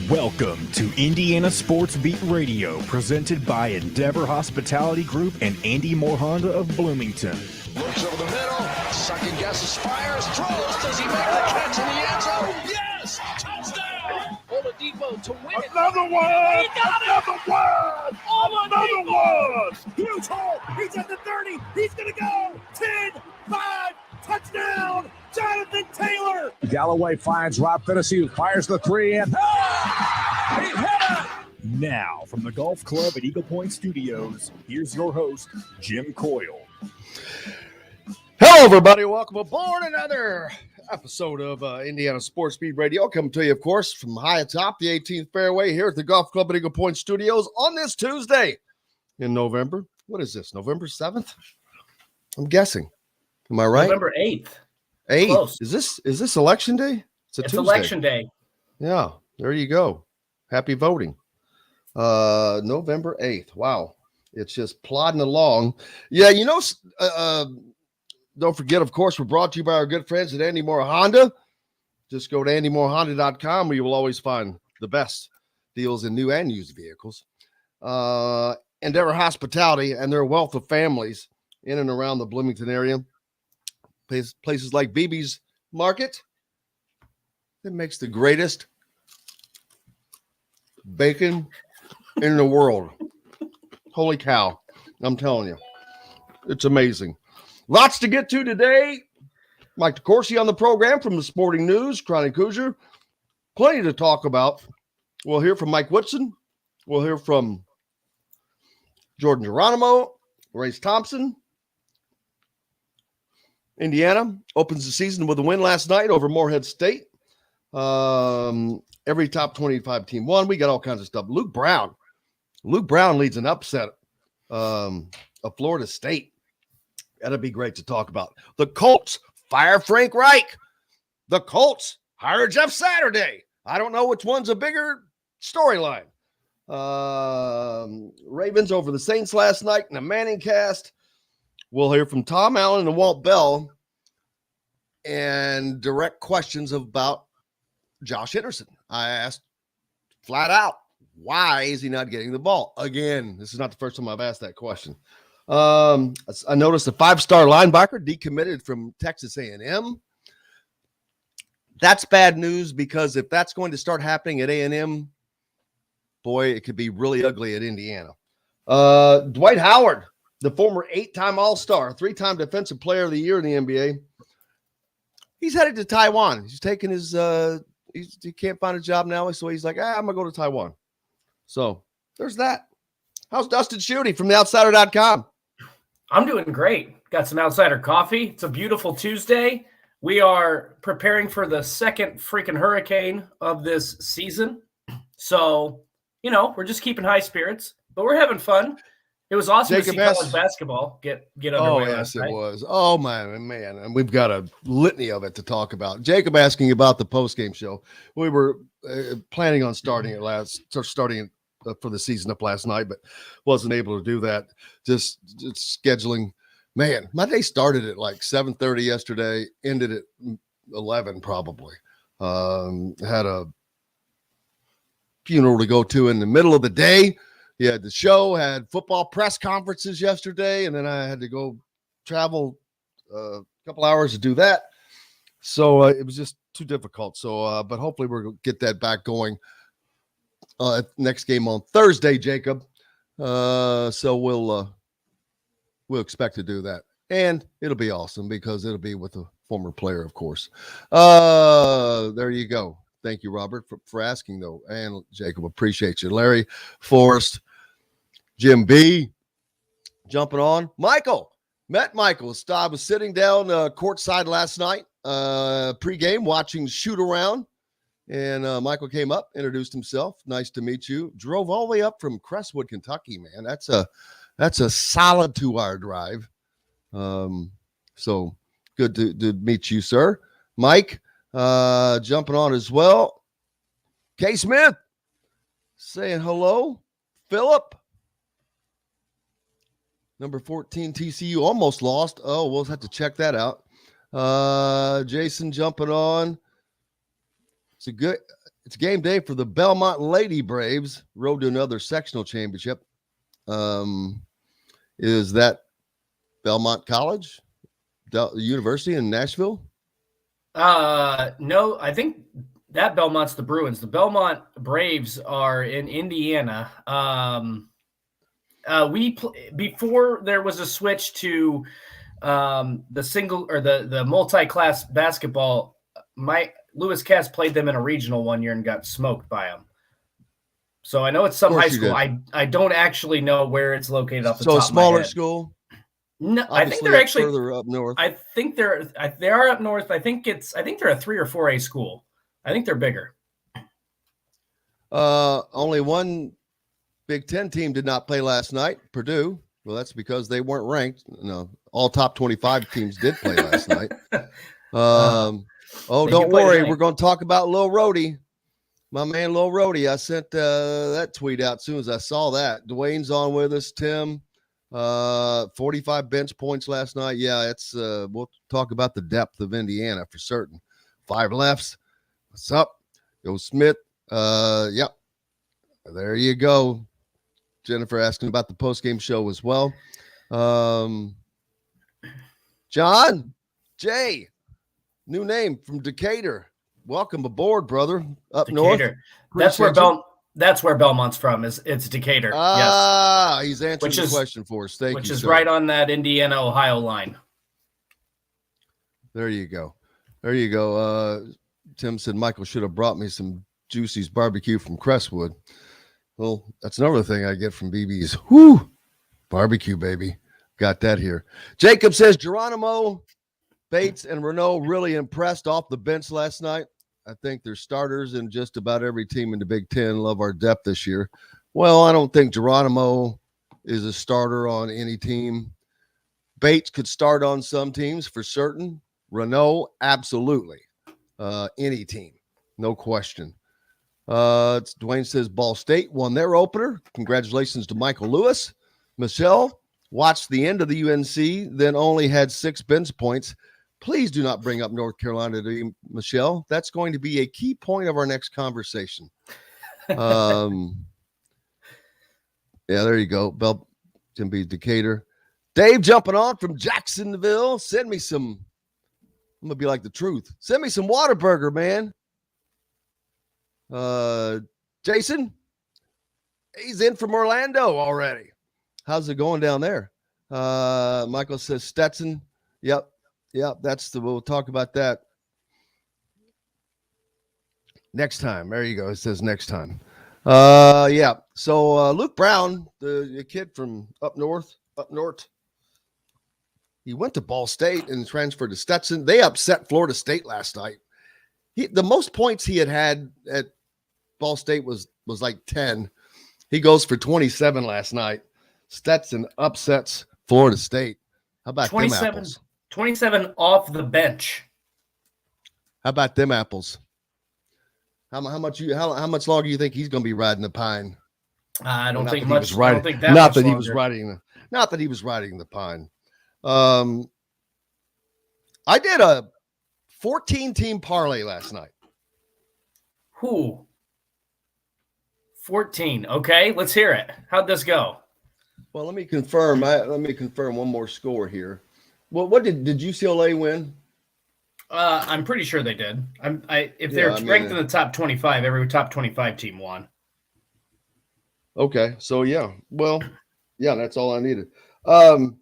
Welcome to Indiana Sports Beat Radio, presented by Endeavor Hospitality Group and Andy Moore Honda of Bloomington. Looks over the middle, second guesses, fires, throws. Does he make the catch in the end zone? Yes! Touchdown! Oladipo to win it. Another one! He got Another one! Another one! Huge hole! He's at the 30! He's gonna go! 10, 5, touchdown! Jonathan Taylor! Galloway finds Rob Finnessy, who fires the three, and he hit it! Now, from the Golf Club at Eagle Point Studios, here's your host, Jim Coyle. Hello, everybody. Welcome aboard another episode of Indiana Sports Speed Radio. Coming to you, of course, from high atop the 18th fairway here at the Golf Club at Eagle Point Studios on this Tuesday in November. What is this, November 7th? I'm guessing. Am I right? November 8th. 8th. Close. Is this election day? It's Tuesday. Election day. Yeah, there you go. Happy voting. November 8th. Wow. It's just plodding along. Yeah, you know, don't forget, of course, we're brought to you by our good friends at Andy Moore Honda. Just go to andymorehonda.com where you will always find the best deals in new and used vehicles. Endeavor Hospitality and their wealth of families in and around the Bloomington area. Places like BB's Market that makes the greatest bacon in the world. Holy cow. I'm telling you. It's amazing. Lots to get to today. Mike DeCourcy on the program from the Sporting News, Chronic Hoosier. Plenty to talk about. We'll hear from Mike Woodson. We'll hear from Jordan Geronimo, Race Thompson. Indiana opens the season with a win last night over Morehead State. Every top 25 team won. We got all kinds of stuff. Luke Brown leads an upset of Florida State. That'd be great to talk about. The Colts fire Frank Reich. The Colts hire Jeff Saturday. I don't know which one's a bigger storyline. Ravens over the Saints last night in the Manning cast. We'll hear from Tom Allen and Walt Bell and direct questions about Josh Henderson. I asked flat out, why is he not getting the ball? Again, this is not the first time I've asked that question. I noticed a 5-star linebacker decommitted from Texas A&M. That's bad news because if that's going to start happening at A&M, boy, it could be really ugly at Indiana. Dwight Howard, the former 8-time All-Star, 3-time Defensive Player of the Year in the NBA. He's headed to Taiwan. He's taking his he can't find a job now, so he's like, I'm going to go to Taiwan. So there's that. How's Dustin Schutte from theoutsider.com? I'm doing great. Got some outsider coffee. It's a beautiful Tuesday. We are preparing for the second freaking hurricane of this season. So, you know, we're just keeping high spirits, but we're having fun. It was awesome to see college basketball get underway. Oh, yes, it was. Oh, man. And we've got a litany of it to talk about. Jacob asking about the postgame show. We were planning on starting it for the season up last night, but wasn't able to do that. Just scheduling. Man, my day started at like 7:30 yesterday, ended at 11 probably. Had a funeral to go to in the middle of the day. You had the show, had football press conferences yesterday, and then I had to go travel a couple hours to do that. So it was just too difficult. So, but hopefully we're going to get that back going next game on Thursday, Jacob. So we'll expect to do that. And it'll be awesome because it'll be with a former player, of course. There you go. Thank you, Robert, for asking, though. And Jacob, appreciate you. Larry Forrest, Jim B, jumping on. Michael, met Michael. I was sitting down courtside last night, pregame, watching Shoot Around. And Michael came up, introduced himself. Nice to meet you. Drove all the way up from Crestwood, Kentucky, man. That's a solid 2-hour drive. So good to meet you, sir. Mike, jumping on as well. K. Smith saying hello. Philip, number 14 TCU almost lost. Oh, we'll have to check that out. Jason jumping on. It's a good It's game day for the Belmont Lady Braves. Road to another sectional championship. Is that Belmont College, University in Nashville? No, I think that Belmont's the Bruins. The Belmont Braves are in Indiana. Before there was a switch to the single or the multi-class basketball. Lewis Cass played them in a regional one year and got smoked by them. So I know it's some high school. I don't actually know where it's located off the top of my head. So a smaller school? No, obviously, I think they're actually further up north. I think they are up north. I think they're a 3 or 4A school. I think they're bigger. Only one Big Ten team did not play last night, Purdue. Well, that's because they weren't ranked. No, all top 25 teams did play last night. Don't worry. We're going to talk about Lil Rhodey. My man, Lil Rhodey. I sent that tweet out as soon as I saw that. Dwayne's on with us, Tim. 45 bench points last night. Yeah, it's we'll talk about the depth of Indiana for certain. 5 lefts. What's up? Go Smith. Yep. There you go. Jennifer asking about the post-game show as well. John, Jay, new name from Decatur. Welcome aboard, brother. Up Decatur. North. That's where Belmont's from. It's Decatur. Yes. He's answering the question for us. Thank you. Which is right on that Indiana-Ohio line. There you go. Tim said Michael should have brought me some Juicy's barbecue from Crestwood. Well, that's another thing I get from BB's. Whoo! Barbecue, baby. Got that here. Jacob says Geronimo, Bates, and Renault really impressed off the bench last night. I think they're starters in just about every team in the Big Ten. Love our depth this year. Well, I don't think Geronimo is a starter on any team. Bates could start on some teams for certain. Renault, absolutely. Any team, no question. Dwayne says Ball State won their opener. Congratulations to Michael Lewis. Michelle watched the end of the UNC, then only had 6 bench points. Please do not bring up North Carolina to me, Michelle. That's going to be a key point of our next conversation. Yeah, there you go. Tim B. Decatur. Dave jumping on from Jacksonville. Send me some. I'm going to be like the truth. Send me some Whataburger, man. Jason, he's in from Orlando already. How's it going down there? Michael says Stetson. Yep. We'll talk about that next time. There you go. It says next time. Yeah. So Luke Brown, the kid from up north, he went to Ball State and transferred to Stetson. They upset Florida State last night. The most points he had at Ball State was like 10. He goes for 27 last night. Stetson upsets Florida State. How about 27, them apples? 27 off the bench. How about them apples? How much longer do you think he's going to be riding the pine? I don't think much. Not that he was riding the pine. I did a 14-team parlay last night. Who? 14. Okay, let's hear it. How'd this go? Well, let me confirm. One more score here. Well, what did UCLA win? I'm pretty sure they did. If they're ranked in the top 25, every top 25 team won. Okay, so yeah. Well, yeah, that's all I needed. Out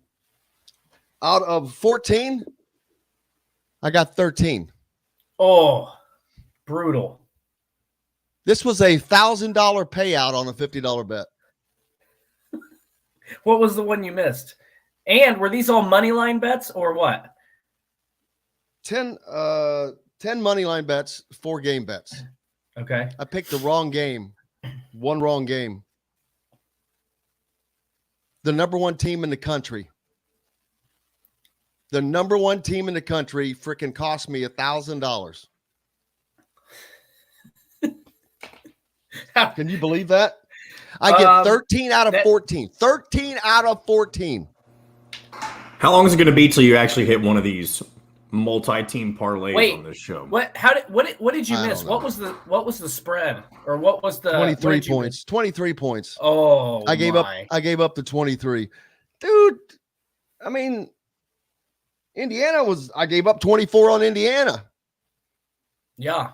of 14, I got 13. Oh, brutal. This was a $1,000 payout on a $50 bet. What was the one you missed? And were these all money line bets or what? 10 money line bets, 4 game bets. Okay. I picked the wrong game. One wrong game. The number one team in the country. The number one team in the country freaking cost me $1,000. Can you believe that? I get 13 out of 14. 13 out of 14. How long is it going to be till you actually hit one of these multi-team parlays Wait, on this show. what did you miss? What was the spread? Or what was the 23 points. 23 points. Oh, I gave up the 23. Dude, I mean, I gave up 24 on Indiana. Yeah.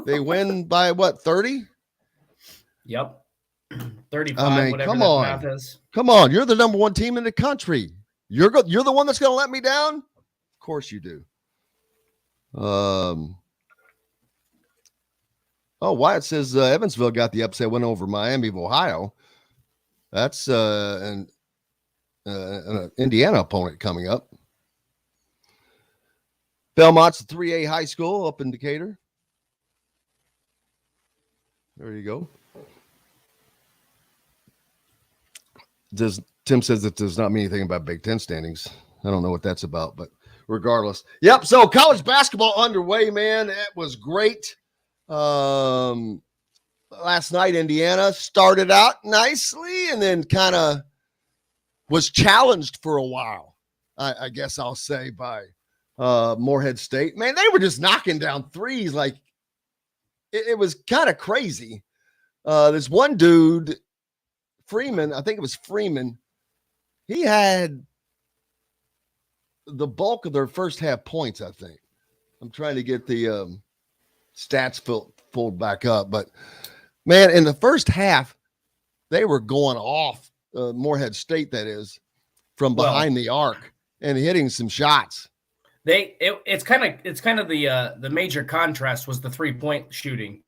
They win by what, 30? Yep. 35, I mean, whatever come that on. math is. Come on, you're the number one team in the country. You're the one that's going to let me down? Of course you do. Wyatt says Evansville got the upset win over Miami of Ohio. That's an Indiana opponent coming up. Belmont's a 3A high school up in Decatur. There you go. Tim says that does not mean anything about Big Ten standings. I don't know what that's about, but regardless. Yep, so college basketball underway, man. It was great. Last night, Indiana started out nicely and then kind of was challenged for a while, I guess I'll say, by Morehead State. Man, they were just knocking down threes. Like, it was kind of crazy. There's one dude, Freeman, I think it was Freeman. He had the bulk of their first half points, I think. I'm trying to get the stats pulled back up. But, man, in the first half, they were going off, Morehead State, that is, from behind the arc and hitting some shots. It's kind of the major contrast was the 3-point shooting.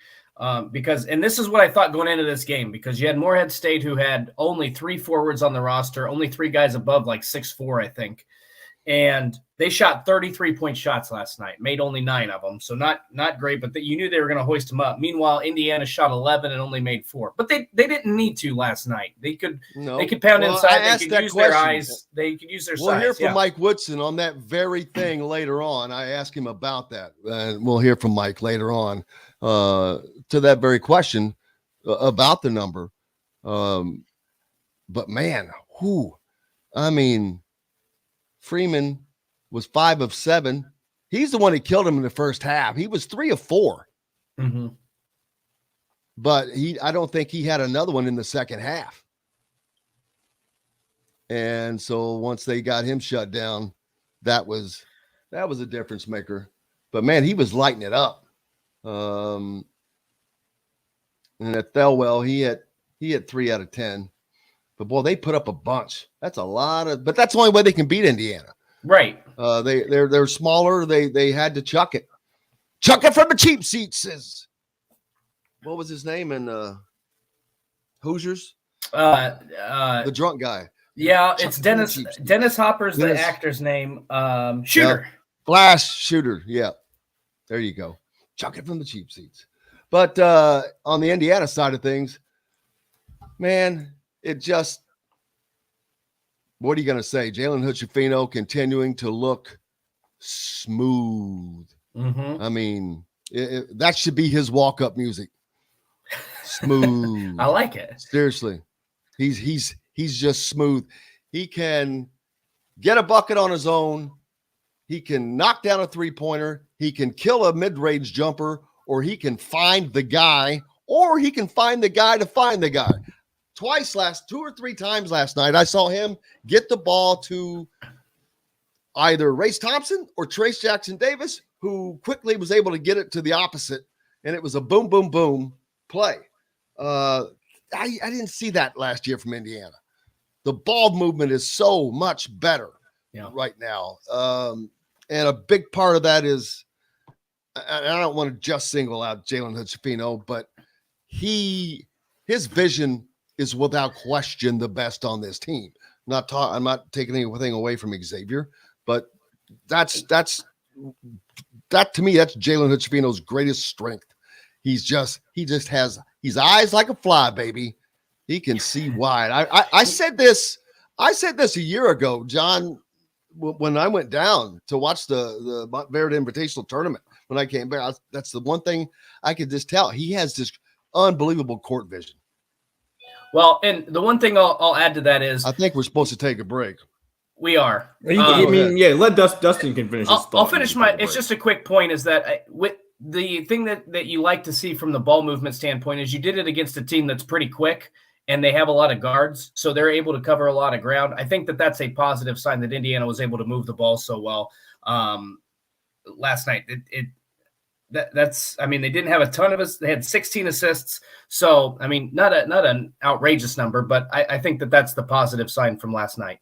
Because this is what I thought going into this game, because you had Morehead State, who had only 3 forwards on the roster, only 3 guys above like 6'4", I think. And they shot 33-point shots last night, made only 9 of them. So not great, but you knew they were going to hoist them up. Meanwhile, Indiana shot 11 and only made 4. But they didn't need to last night. They could pound inside. They could use their eyes. They could use their size. We'll hear from Mike Woodson on that very thing later on. I asked him about that. We'll hear from Mike later on to that very question about the number. But, man, Freeman was 5 of 7. He's the one who killed him in the first half. He was 3 of 4. Mm-hmm. But I don't think he had another one in the second half. And so once they got him shut down, that was a difference maker. But, man, he was lighting it up. And at Thelwell, he had 3 out of 10. But, boy, they put up a bunch. That's a lot but that's the only way they can beat Indiana. Right. They're smaller. They had to chuck it. Chuck it from the cheap seats, says. What was his name in Hoosiers? The drunk guy. Yeah, it's Dennis. Dennis Hopper's the actor's name. Shooter. Yep. Flash Shooter. Yeah. There you go. Chuck it from the cheap seats. But on the Indiana side of things, man, it just, what are you going to say? Jalen Hood-Schifino continuing to look smooth. Mm-hmm. I mean, that should be his walk-up music. Smooth. I like it. Seriously. He's just smooth. He can get a bucket on his own. He can knock down a three-pointer. He can kill a mid-range jumper, or he can find the guy, or he can find the guy to find the guy. 2 or 3 times last night, I saw him get the ball to either Race Thompson or Trace Jackson Davis, who quickly was able to get it to the opposite, and it was a boom, boom, boom play. I didn't see that last year from Indiana. The ball movement is so much better right now. And a big part of that is, and I don't want to just single out Jalen Hood-Schifino, but his vision is without question the best on this team. I'm not taking anything away from Xavier, but that to me, that's Jalen Hood-Schifino's greatest strength. He's eyes like a fly, baby. He can see wide. I said this a year ago, John, when I went down to watch the Monteverde Invitational Tournament. When I came back, that's the one thing I could just tell. He has this unbelievable court vision. Well, and the one thing I'll add to that is, I think we're supposed to take a break. We are. Let Dustin can finish his thought. I'll finish it's just a quick point is that with the thing that you like to see from the ball movement standpoint is you did it against a team that's pretty quick and they have a lot of guards, so they're able to cover a lot of ground. I think that's a positive sign that Indiana was able to move the ball so well last night. They didn't have a ton of us. They had 16 assists. So, not an outrageous number, but I think that's the positive sign from last night.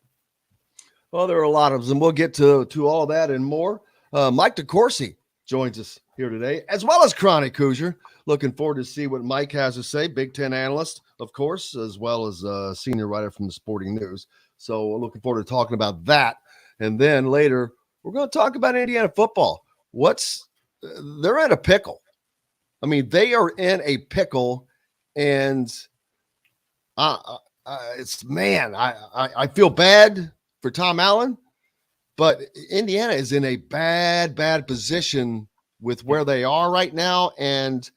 Well, there are a lot of them. We'll get to all that and more. Mike DeCourcy joins us here today, as well as Chronic Hoosier. Looking forward to see what Mike has to say. Big Ten analyst, of course, as well as a senior writer from the Sporting News. So looking forward to talking about that. And then later, we're going to talk about Indiana football. They're in a pickle. They are in a pickle, and I feel bad for Tom Allen, but Indiana is in a bad position with where they are right now. And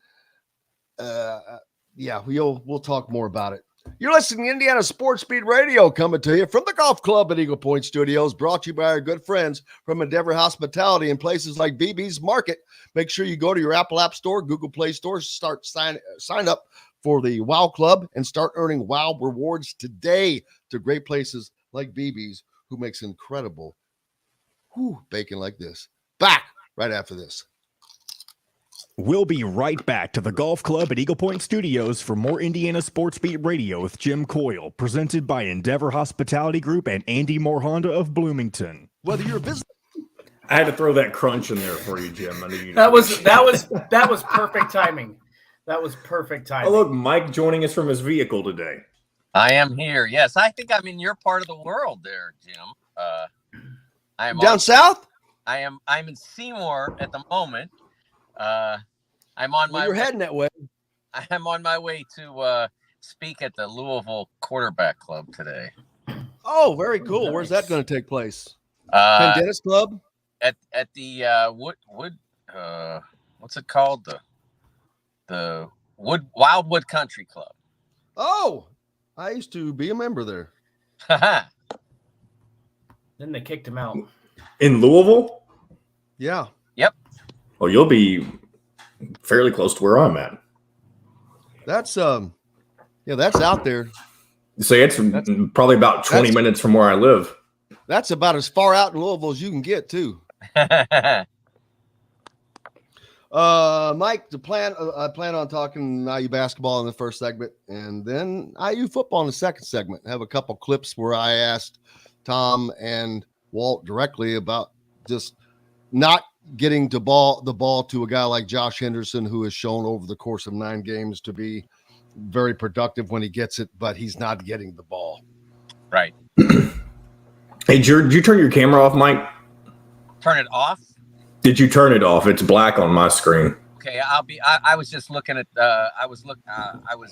we'll talk more about it. You're listening to Indiana Sports Beat Radio, coming to you from the Golf Club at Eagle Point Studios, brought to you by our good friends from Endeavor Hospitality in places like BB's Market. Make sure you go to your Apple App Store, Google Play Store, sign up for the WOW Club and start earning WOW rewards today to great places like BB's, who makes incredible bacon like this. Back right after this. We'll be right back to the Golf Club at Eagle Point Studios for more Indiana Sports Beat Radio with Jim Coyle, presented by Endeavor Hospitality Group and Andy Moore Honda of Bloomington. Whether you're a business, I had to throw that crunch in there for you, Jim. I knew you that was perfect timing. That was perfect timing. Oh, look, Mike joining us from his vehicle today. I am here. Yes, I think I'm in your part of the world there, Jim. I am down south. I'm in Seymour at the moment. I'm on my. You're heading that way. I'm on my way to speak at the Louisville Quarterback Club today. Oh, very cool. Nice. Where's that going to take place? Dennis Club at the Wood. What's it called? The Wildwood Country Club. Oh, I used to be a member there. Then they kicked him out. In Louisville? Yeah. Yep. Well, you'll be fairly close to where I'm at. That's that's out there. So that's probably about 20 minutes from where I live. That's about as far out in Louisville as you can get, too. Mike, I plan on talking IU basketball in the first segment, and then IU football in the second segment. I have a couple clips where I asked Tom and Walt directly about just not getting the ball to a guy like Josh Henderson, who has shown over the course of 9 games to be very productive when he gets it, but he's not getting the ball. Right. Hey, did you turn your camera off, Mike? Turn it off? Did you turn it off? It's black on my screen. Okay, I was just looking at I was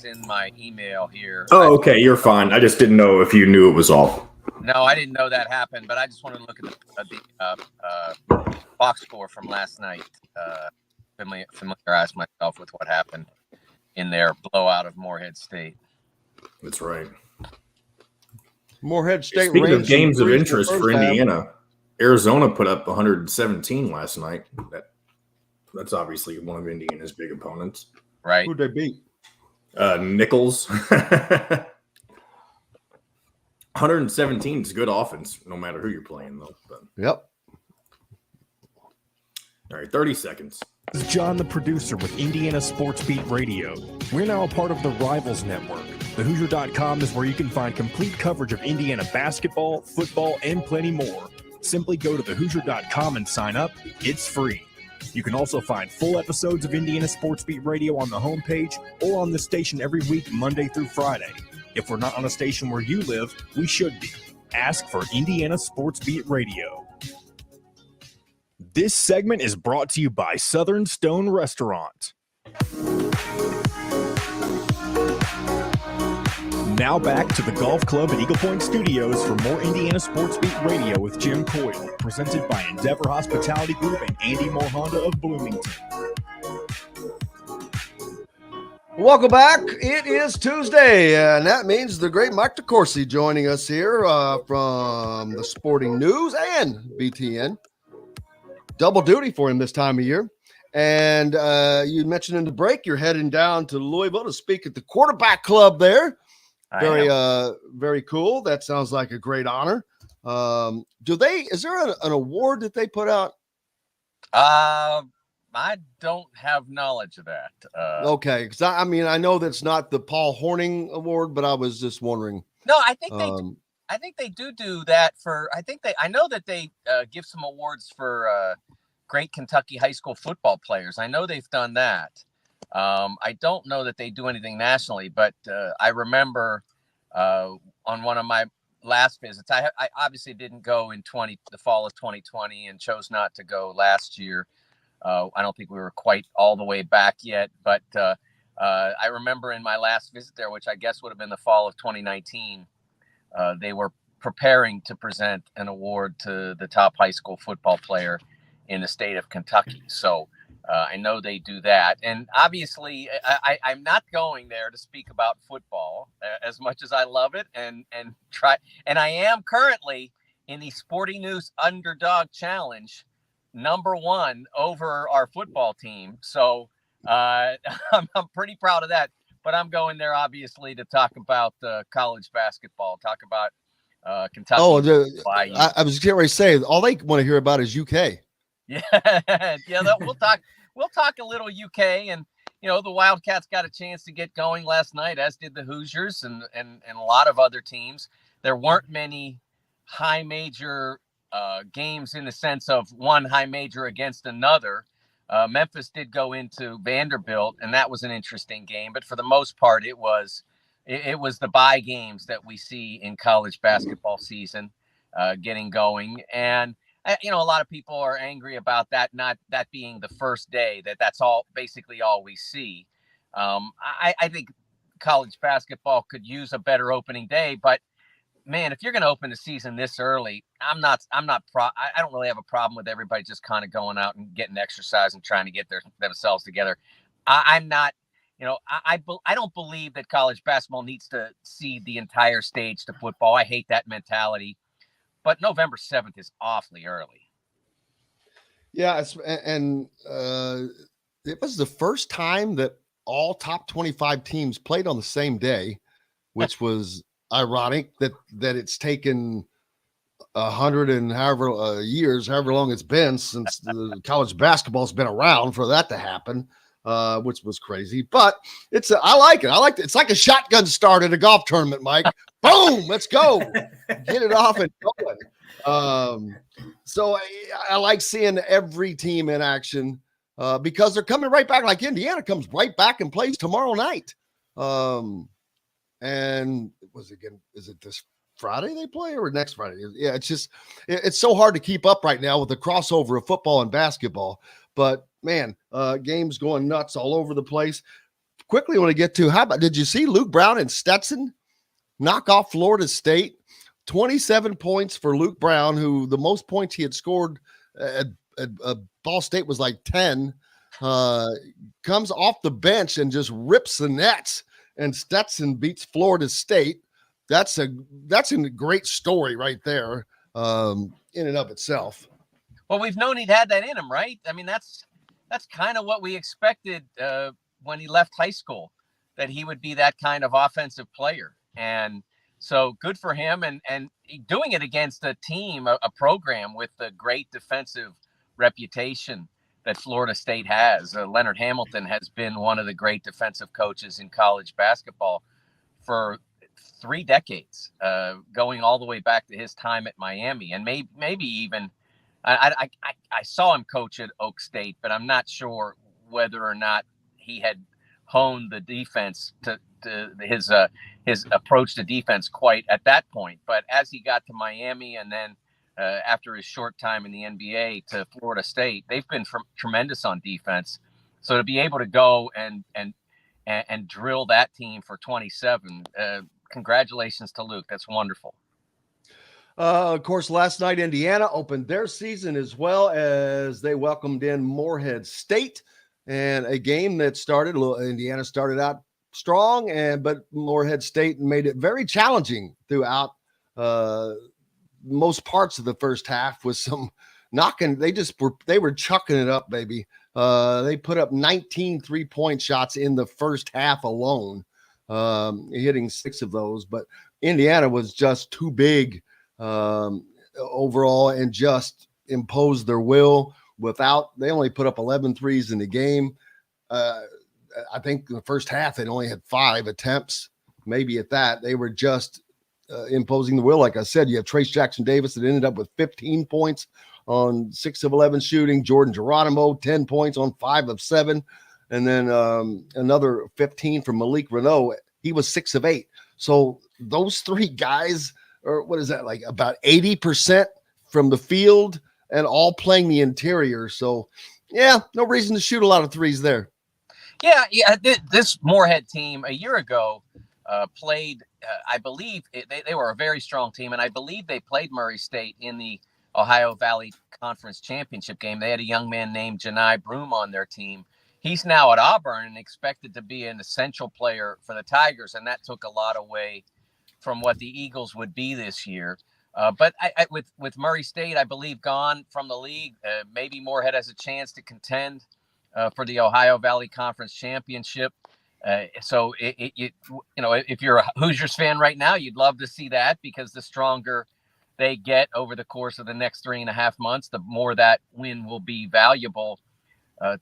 in my email here. Oh, okay, you're fine. I just didn't know if you knew it was off. No, I didn't know that happened, but I just wanted to look at the box score from last night. Familiarize myself with what happened in their blowout of Morehead State. That's right. Morehead State. Speaking of games of interest for Indiana, Arizona put up 117 last night. That's obviously one of Indiana's big opponents. Right. Who'd they beat? Nichols. 117 is good offense, no matter who you're playing, though. But. Yep. All right, 30 seconds. This is John, the producer with Indiana Sports Beat Radio. We're now a part of the Rivals Network. TheHoosier.com is where you can find complete coverage of Indiana basketball, football, and plenty more. Simply go to TheHoosier.com and sign up. It's free. You can also find full episodes of Indiana Sports Beat Radio on the homepage or on the station every week, Monday through Friday. If we're not on a station where you live, we should be. Ask for Indiana Sports Beat Radio. This segment is brought to you by Southern Stone Restaurant. Now back to the Golf Club at Eagle Point Studios for more Indiana Sports Beat Radio with Jim Coyle, presented by Endeavor Hospitality Group and Andy Moore Honda of Bloomington. Welcome back. It is Tuesday, and that means the great Mike DeCourcy joining us here from the Sporting News and BTN. Double duty for him this time of year. And you mentioned in the break you're heading down to Louisville to speak at the quarterback club there. Very cool. That sounds like a great honor. Is there an award that they put out? I don't have knowledge of that. Okay, because I know that's not the Paul Hornung Award, but I was just wondering. No, I think they do that for. I know that they give some awards for great Kentucky high school football players. I know they've done that. I don't know that they do anything nationally, but I remember on one of my last visits, I obviously didn't go in the fall of 2020 and chose not to go last year. I don't think we were quite all the way back yet, but I remember in my last visit there, which I guess would have been the fall of 2019, they were preparing to present an award to the top high school football player in the state of Kentucky. So I know they do that. And obviously, I'm not going there to speak about football as much as I love it and try. And I am currently in the Sporting News Underdog Challenge, #1 over our football team. So I'm pretty proud of that. But I'm going there, obviously, to talk about college basketball, talk about Kentucky. Oh, I was getting ready to say, all they want to hear about is UK. Yeah, we'll talk a little UK, and the Wildcats got a chance to get going last night, as did the Hoosiers and a lot of other teams. There weren't many high major games in the sense of one high major against another. Memphis did go into Vanderbilt, and that was an interesting game. But for the most part, it was the bye games that we see in college basketball season getting going. And a lot of people are angry about that, not that being the first day, that's basically all we see. I think college basketball could use a better opening day, but man, if you're going to open the season this early, I don't really have a problem with everybody just kind of going out and getting exercise and trying to get themselves together. I'm not, I don't believe that college basketball needs to cede the entire stage to football. I hate that mentality. But November 7th is awfully early. Yeah, and it was the first time that all top 25 teams played on the same day, which was ironic that it's taken 100 and however years, however long it's been since the college basketball's been around for that to happen, which was crazy. But I like it. It's like a shotgun start at a golf tournament, Mike. Boom, let's go. Get it off and going. So I like seeing every team in action because they're coming right back. Like Indiana comes right back and plays tomorrow night. And is it this Friday they play or next Friday? Yeah, it's so hard to keep up right now with the crossover of football and basketball. But man, games going nuts all over the place. Quickly want to get to, did you see Luke Brown and Stetson knock off Florida State? 27 points for Luke Brown, who the most points he had scored at Ball State was like 10. Comes off the bench and just rips the nets, and Stetson beats Florida State. That's a great story right there, in and of itself. Well, we've known he'd had that in him, right? I mean, that's kind of what we expected when he left high school, that he would be that kind of offensive player. And so good for him, and doing it against a team, a program with a great defensive reputation that Florida State has. Leonard Hamilton has been one of the great defensive coaches in college basketball for 3 decades, going all the way back to his time at Miami, and maybe even I saw him coach at Oak State, but I'm not sure whether or not he had honed the defense to his approach to defense quite at that point. But as he got to Miami, and then after his short time in the NBA to Florida State, they've been tremendous on defense. So to be able to go and drill that team for 27, congratulations to Luke. That's wonderful. Of course, last night Indiana opened their season as well as they welcomed in Morehead State. and a game that started, Indiana started out strong, but Morehead State made it very challenging throughout most parts of the first half with some knocking. They were chucking it up, baby. They put up 19 3-point shots in the first half alone, hitting 6 of those. But Indiana was just too big overall and just imposed their will they only put up 11 threes in the game. I think in the first half, they only had 5 attempts, maybe at that. They were just imposing the will. Like I said, you have Trace Jackson Davis that ended up with 15 points on 6 of 11 shooting. Jordan Geronimo, 10 points on 5 of 7. And then another 15 from Malik Renault. He was 6 of 8. So those 3 guys are, what is that, like about 80% from the field and all playing the interior. So, yeah, no reason to shoot a lot of threes there. Yeah. This Morehead team a year ago played, I believe, they were a very strong team, and I believe they played Murray State in the Ohio Valley Conference Championship game. They had a young man named Janai Broom on their team. He's now at Auburn and expected to be an essential player for the Tigers, and that took a lot away from what the Eagles would be this year. But with Murray State, I believe, gone from the league, maybe Morehead has a chance to contend for the Ohio Valley Conference Championship. So if you're a Hoosiers fan right now, you'd love to see that, because the stronger they get over the course of the next 3.5 months, the more that win will be valuable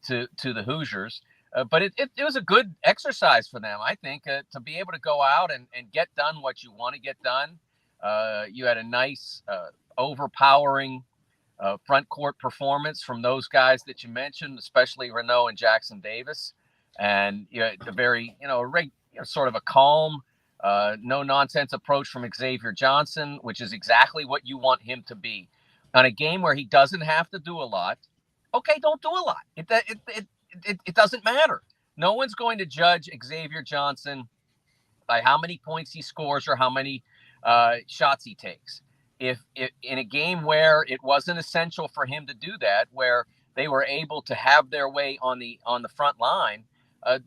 to the Hoosiers. But it was a good exercise for them, I think, to be able to go out and get done what you want to get done. You had a nice, overpowering front court performance from those guys that you mentioned, especially Renault and Jackson Davis. And the very, sort of a calm, no nonsense approach from Xavier Johnson, which is exactly what you want him to be. On a game where he doesn't have to do a lot, okay, don't do a lot. It doesn't matter. No one's going to judge Xavier Johnson by how many points he scores or how many shots he takes. If in a game where it wasn't essential for him to do that, where they were able to have their way on the front line,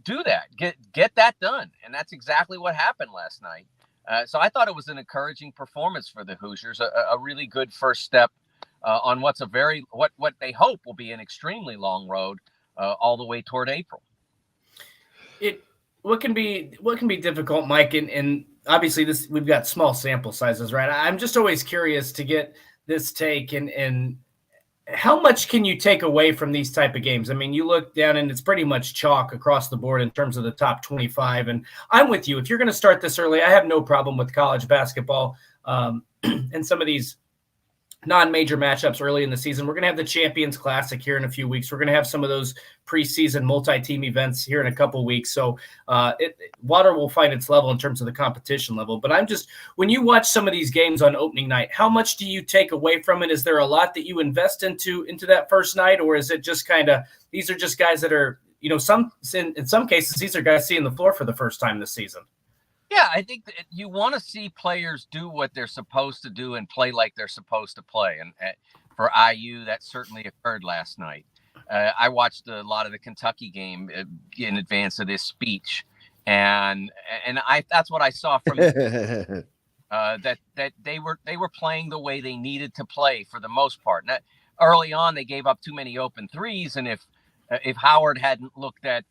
do that. Get that done. And that's exactly what happened last night. So I thought it was an encouraging performance for the Hoosiers, a really good first step on what's what they hope will be an extremely long road all the way toward April. What can be difficult, Mike, and obviously we've got small sample sizes, right? I'm just always curious to get this take and how much can you take away from these type of games? I mean, you look down and it's pretty much chalk across the board in terms of the top 25. And I'm with you. If you're going to start this early, I have no problem with college basketball and some of these non-major matchups early in the season. We're going to have the Champions Classic here in a few weeks. We're going to have some of those preseason multi-team events here in a couple of weeks. So water will find its level in terms of the competition level. But when you watch some of these games on opening night, how much do you take away from it? Is there a lot that you invest into that first night? Or is it just kind of, these are just guys that are, in some cases, these are guys seeing the floor for the first time this season? Yeah, I think that you want to see players do what they're supposed to do and play like they're supposed to play. And for IU, that certainly occurred last night. I watched a lot of the Kentucky game in advance of this speech, and that's what I saw from that they were playing the way they needed to play for the most part. Now, early on, they gave up too many open threes, and if Howard hadn't looked at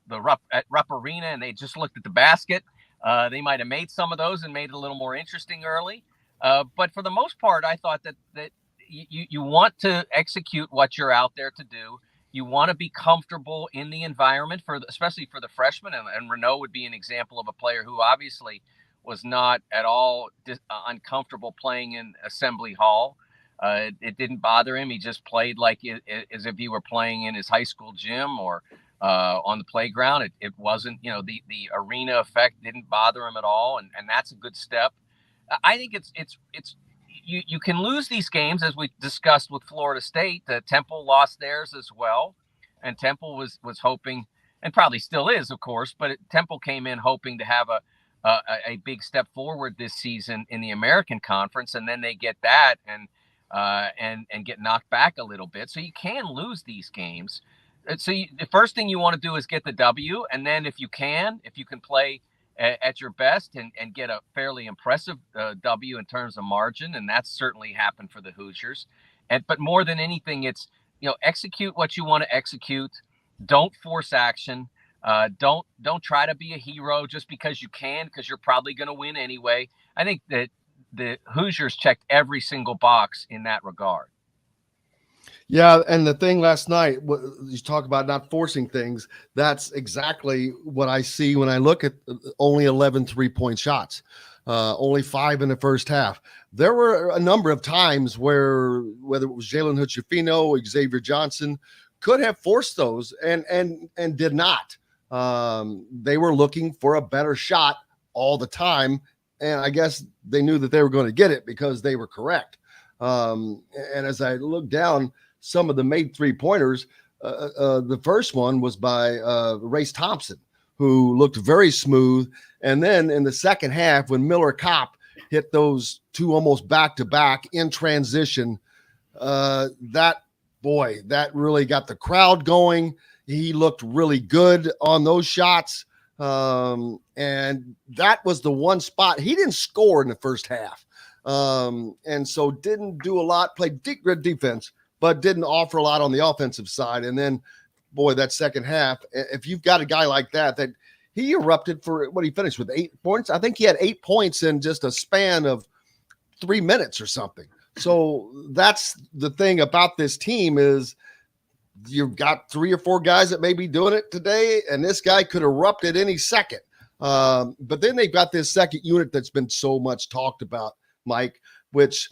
Rupp Arena and they just looked at the basket, they might have made some of those and made it a little more interesting early. But for the most part, I thought that you want to execute what you're out there to do. You want to be comfortable in the environment, especially for the freshmen. And Renault would be an example of a player who obviously was not at all uncomfortable playing in Assembly Hall. It didn't bother him. He just played as if he were playing in his high school gym or on the playground. It wasn't, the arena effect didn't bother him at all. And that's a good step. I think you can lose these games, as we discussed with Florida State. Temple lost theirs as well. And Temple was hoping, and probably still is, of course, but Temple came in hoping to have a big step forward this season in the American Conference. And then they get that and get knocked back a little bit. So you can lose these games. the first thing you want to do is get the W, and then if you can play at your best and get a fairly impressive W in terms of margin, and that's certainly happened for the Hoosiers. But more than anything, it's execute what you want to execute. Don't force action. Don't try to be a hero just because you can, because you're probably going to win anyway. I think that the Hoosiers checked every single box in that regard. Yeah, and the thing last night, you talk about not forcing things, that's exactly what I see when I look at only 11 3-point shots, only 5 in the first half. There were a number of times where, whether it was Jalen Hood-Schifino, Xavier Johnson, could have forced those and did not. They were looking for a better shot all the time, and I guess they knew that they were going to get it because they were correct. And as I look down, some of the made 3-pointers, the first one was by Race Thompson, who looked very smooth. And then in the second half, when Miller Kopp hit those 2 almost back-to-back in transition, that really got the crowd going. He looked really good on those shots. And that was the one spot. He didn't score in the first half. And so didn't do a lot, played good defense, but didn't offer a lot on the offensive side. And then, that second half, if you've got a guy like that he erupted for what he finished with 8 points. I think he had 8 points in just a span of 3 minutes or something. So that's the thing about this team is you've got 3 or 4 guys that may be doing it today, and this guy could erupt at any second. But then they've got this second unit that's been so much talked about, Mike, which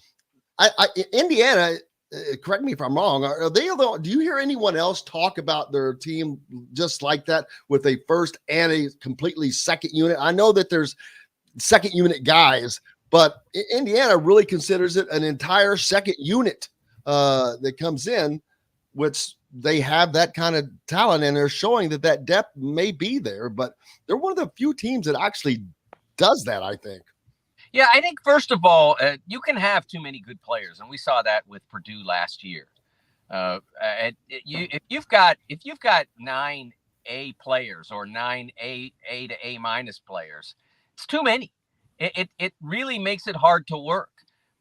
Indiana, correct me if I'm wrong, do you hear anyone else talk about their team just like that with a first and a completely second unit? I know that there's second unit guys, but Indiana really considers it an entire second unit that comes in, which they have that kind of talent, and they're showing that depth may be there, but they're one of the few teams that actually does that, I think. Yeah, I think first of all, you can have too many good players, and we saw that with Purdue last year. If you've got 9 A players or 9 A to A minus players, it's too many. It really makes it hard to work.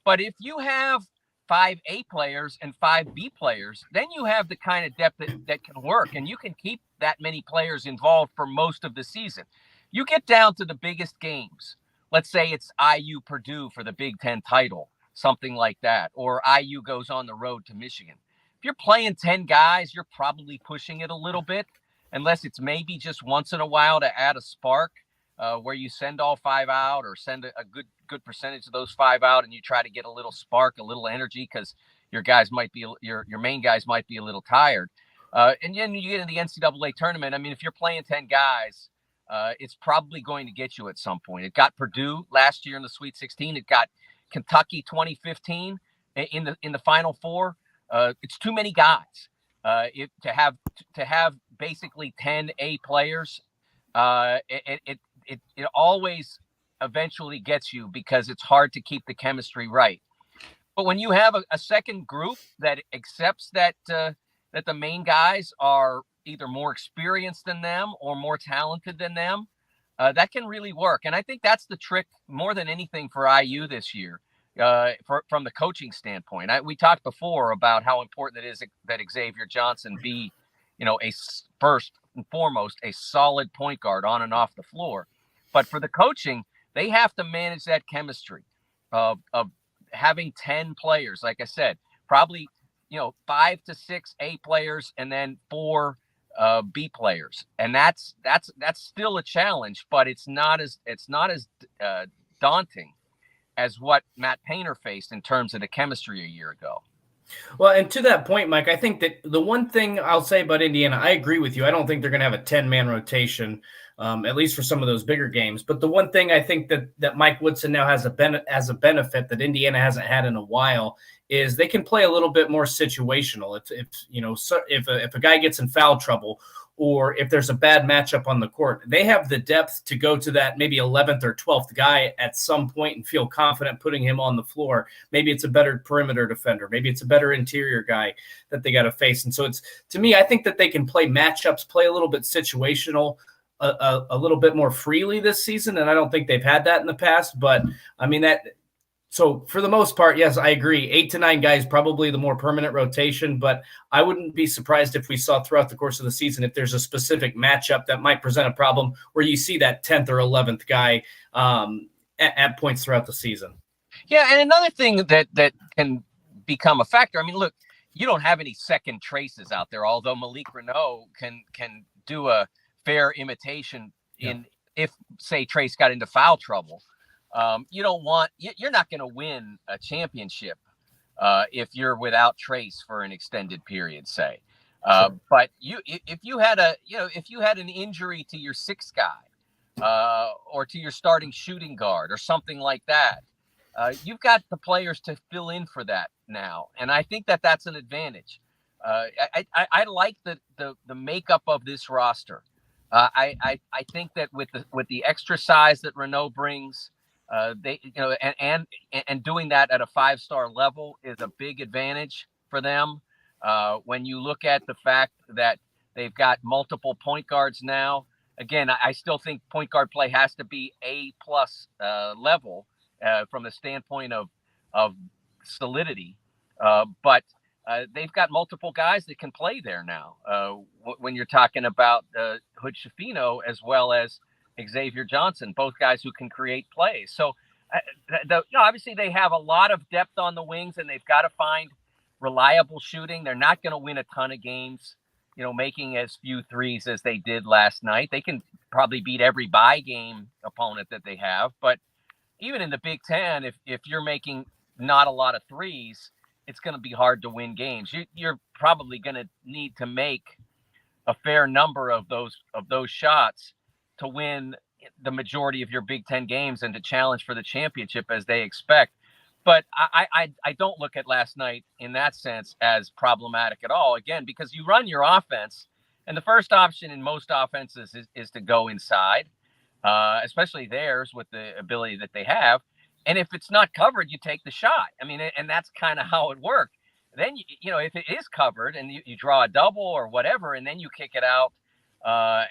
But if you have 5 A players and 5 B players, then you have the kind of depth that can work, and you can keep that many players involved for most of the season. You get down to the biggest games. Let's say it's IU Purdue for the Big Ten title, something like that, or IU goes on the road to Michigan. If you're playing 10 guys, you're probably pushing it a little bit, unless it's maybe just once in a while to add a spark where you send all 5 out or send a good percentage of those 5 out, and you try to get a little spark, a little energy, because your main guys might be a little tired. And then you get in the NCAA tournament. I mean, if you're playing 10 guys, it's probably going to get you at some point. It got Purdue last year in the Sweet 16. It got Kentucky 2015 in the Final Four. It's too many guys. To have basically 10 A players, it always eventually gets you because it's hard to keep the chemistry right. But when you have a second group that accepts that the main guys are either more experienced than them or more talented than them, that can really work. And I think that's the trick more than anything for IU this year, from the coaching standpoint. We talked before about how important it is that Xavier Johnson be, first and foremost, a solid point guard on and off the floor. But for the coaching, they have to manage that chemistry of having 10 players, like I said, probably, 5 to 6 A players and then 4 B players. And that's still a challenge, but it's not as daunting as what Matt Painter faced in terms of the chemistry a year ago. Well, and to that point, Mike, I think that the one thing I'll say about Indiana, I agree with you. I don't think they're going to have a 10-man rotation, at least for some of those bigger games. But the one thing I think that Mike Woodson now has a benefit that Indiana hasn't had in a while is they can play a little bit more situational. If a guy gets in foul trouble, or if there's a bad matchup on the court. They have the depth to go to that maybe 11th or 12th guy at some point and feel confident putting him on the floor. Maybe it's a better perimeter defender. Maybe it's a better interior guy that they got to face. And so it's, to me, I think that they can play matchups, play a little bit situational, a little bit more freely this season. And I don't think they've had that in the past, but I mean so for the most part, yes, I agree. 8 to 9 guys, probably the more permanent rotation, but I wouldn't be surprised if we saw throughout the course of the season, if there's a specific matchup that might present a problem where you see that 10th or 11th guy at points throughout the season. Yeah. And another thing that can become a factor. I mean, look, you don't have any second traces out there, although Malik Renaud can do a fair imitation if say Trace got into foul trouble. You're not going to win a championship if you're without Trace for an extended period, say. But if you had an injury to your sixth guy or to your starting shooting guard or something like that, you've got the players to fill in for that now, and I think that's an advantage. I like the makeup of this roster. I think that with the extra size that Renaud brings, and doing that at a 5-star level is a big advantage for them. When you look at the fact that they've got multiple point guards now, again, I still think point guard play has to be A+ level from the standpoint of solidity, but they've got multiple guys that can play there now. When you're talking about Hood Schifino as well as Xavier Johnson, both guys who can create plays. So obviously they have a lot of depth on the wings, and they've got to find reliable shooting. They're not going to win a ton of games, making as few threes as they did last night. They can probably beat every bye game opponent that they have. But even in the Big Ten, if you're making not a lot of threes, it's going to be hard to win games. You're probably going to need to make a fair number of those shots to win the majority of your Big Ten games and to challenge for the championship as they expect. But I don't look at last night in that sense as problematic at all, again, because you run your offense, and the first option in most offenses is to go inside, especially theirs with the ability that they have. And if it's not covered, you take the shot. I mean, and that's kind of how it worked. Then, if it is covered and you draw a double or whatever, and then you kick it out,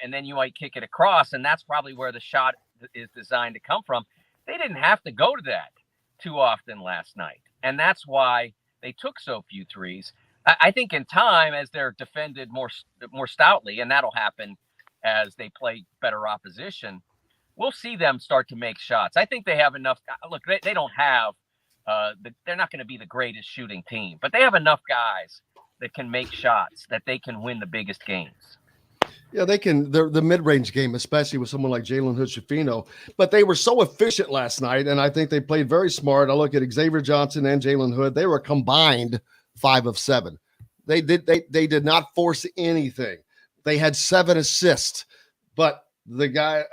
and then you might kick it across, and that's probably where the shot is designed to come from. They didn't have to go to that too often last night, and that's why they took so few threes. I think in time, as they're defended more stoutly, and that'll happen as they play better opposition, we'll see them start to make shots. I think they have enough. Look, they don't have they're not going to be the greatest shooting team, but they have enough guys that can make shots that they can win the biggest games. Yeah, they can. The mid-range game, especially with someone like Jalen Hood-Schifino. But they were so efficient last night, and I think they played very smart. I look at Xavier Johnson and Jalen Hood. They were combined 5 of 7. They did not force anything. They had 7 assists. But the guy,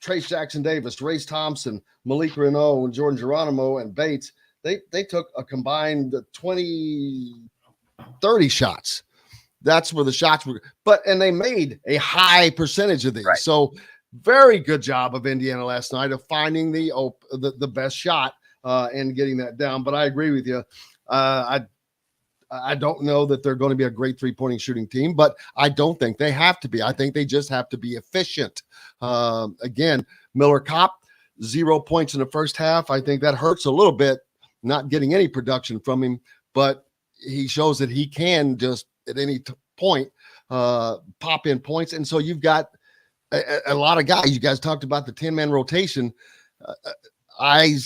Trace Jackson Davis, Race Thompson, Malik Renaud, and Jordan Geronimo, and Bates, they took a combined 30 shots. That's where the shots were, and they made a high percentage of these. Right. So very good job of Indiana last night of finding the best shot and getting that down. But I agree with you. I don't know that they're going to be a great 3-point shooting team, but I don't think they have to be. I think they just have to be efficient. Again, Miller Kopp, 0 points in the first half. I think that hurts a little bit, not getting any production from him, but he shows that he can just at any point pop in points. And so you've got a lot of guys. You guys talked about the 10-man rotation. I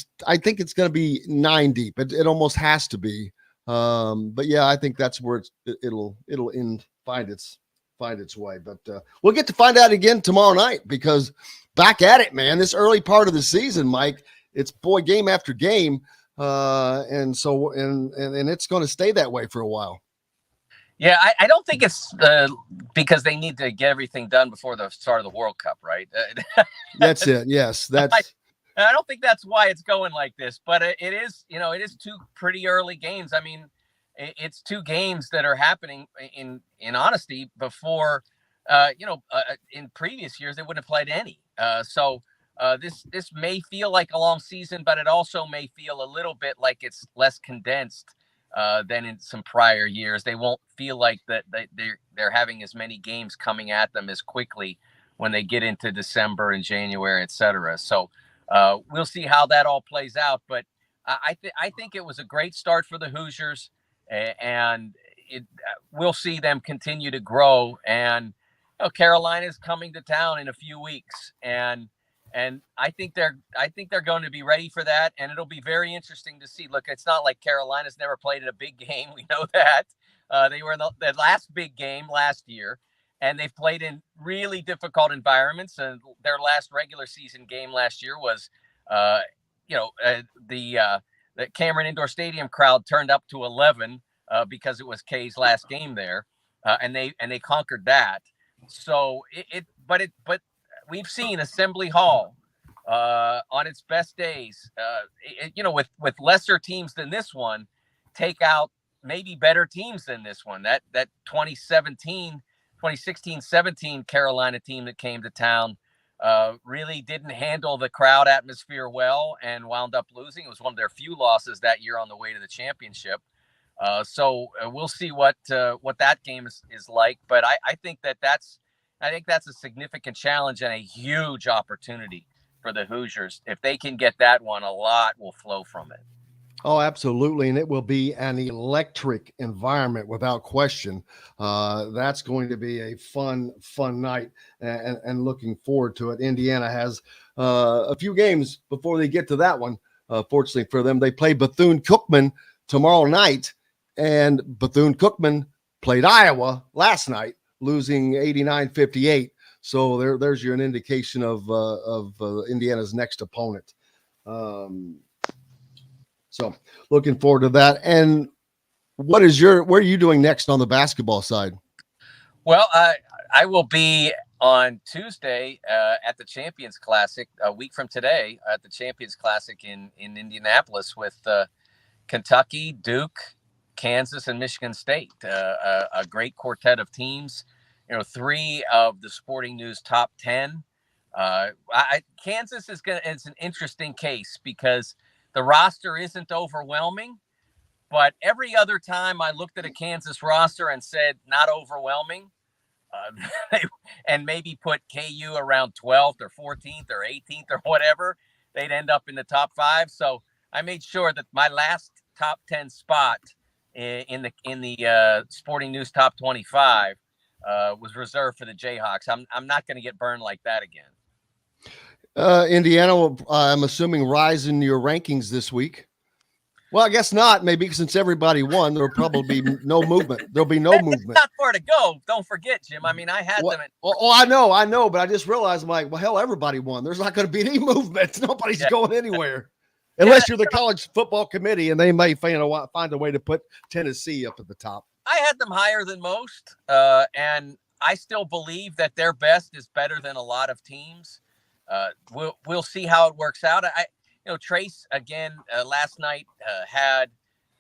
think it's going to be 9 deep. It almost has to be. But yeah, I think that's where it'll find its way. But we'll get to find out again tomorrow night, because back at it, man. This early part of the season, Mike, it's game after game. And so it's going to stay that way for a while. Yeah, I don't think it's because they need to get everything done before the start of the World Cup, right? That's it. Yes, that's. I don't think that's why it's going like this, but it is. It is 2 pretty early games. I mean, it's 2 games that are happening in honesty before in previous years they wouldn't have played any. This may feel like a long season, but it also may feel a little bit like it's less condensed than in some prior years. They won't feel like that they're having as many games coming at them as quickly when they get into December and January, etc. So we'll see how that all plays out. But I think it was a great start for the Hoosiers, and we'll see them continue to grow. And Carolina's coming to town in a few weeks, and I think they're going to be ready for that, and it'll be very interesting to see. Look, it's not like Carolina's never played in a big game. We know that. They were in the last big game last year, and they've played in really difficult environments. And their last regular season game last year was, the Cameron Indoor Stadium crowd turned up to 11 because it was K's last game there, and they conquered that. So but we've seen Assembly Hall on its best days, with lesser teams than this one, take out maybe better teams than this one. That 2016-17 Carolina team that came to town really didn't handle the crowd atmosphere well and wound up losing. It was one of their few losses that year on the way to the championship. So we'll see what that game is like. But I think that's a significant challenge and a huge opportunity for the Hoosiers. If they can get that one, a lot will flow from it. Oh, absolutely. And it will be an electric environment without question. That's going to be a fun night and looking forward to it. Indiana has a few games before they get to that one. Fortunately for them, they play Bethune-Cookman tomorrow night, and Bethune-Cookman played Iowa last night, losing 89-58. So there's an indication of Indiana's next opponent. So looking forward to that. And where are you doing next on the basketball side? Well, I will be on Tuesday at the Champions Classic, a week from today, at the Champions Classic in Indianapolis with Kentucky, Duke, Kansas, and Michigan State. A great quartet of teams. 3 of the Sporting News top 10. Kansas is an interesting case because the roster isn't overwhelming, but every other time I looked at a Kansas roster and said not overwhelming, and maybe put KU around 12th or 14th or 18th or whatever, they'd end up in the top 5. So I made sure that my last top 10 spot in the Sporting News top 25 was reserved for the Jayhawks. I'm not going to get burned like that again. Indiana will, I'm assuming, rise in your rankings this week. Well, I guess not. Maybe since everybody won, there'll probably be no movement. There'll be no movement. It's not far to go. Don't forget, Jim. I mean, I had them. I know. But I just realized, I'm like, well, hell, everybody won. There's not going to be any movement. Nobody's going anywhere. Unless you're the college football committee, and they may find a way to put Tennessee up at the top. I had them higher than most, and I still believe that their best is better than a lot of teams. We'll see how it works out. Trace again last night had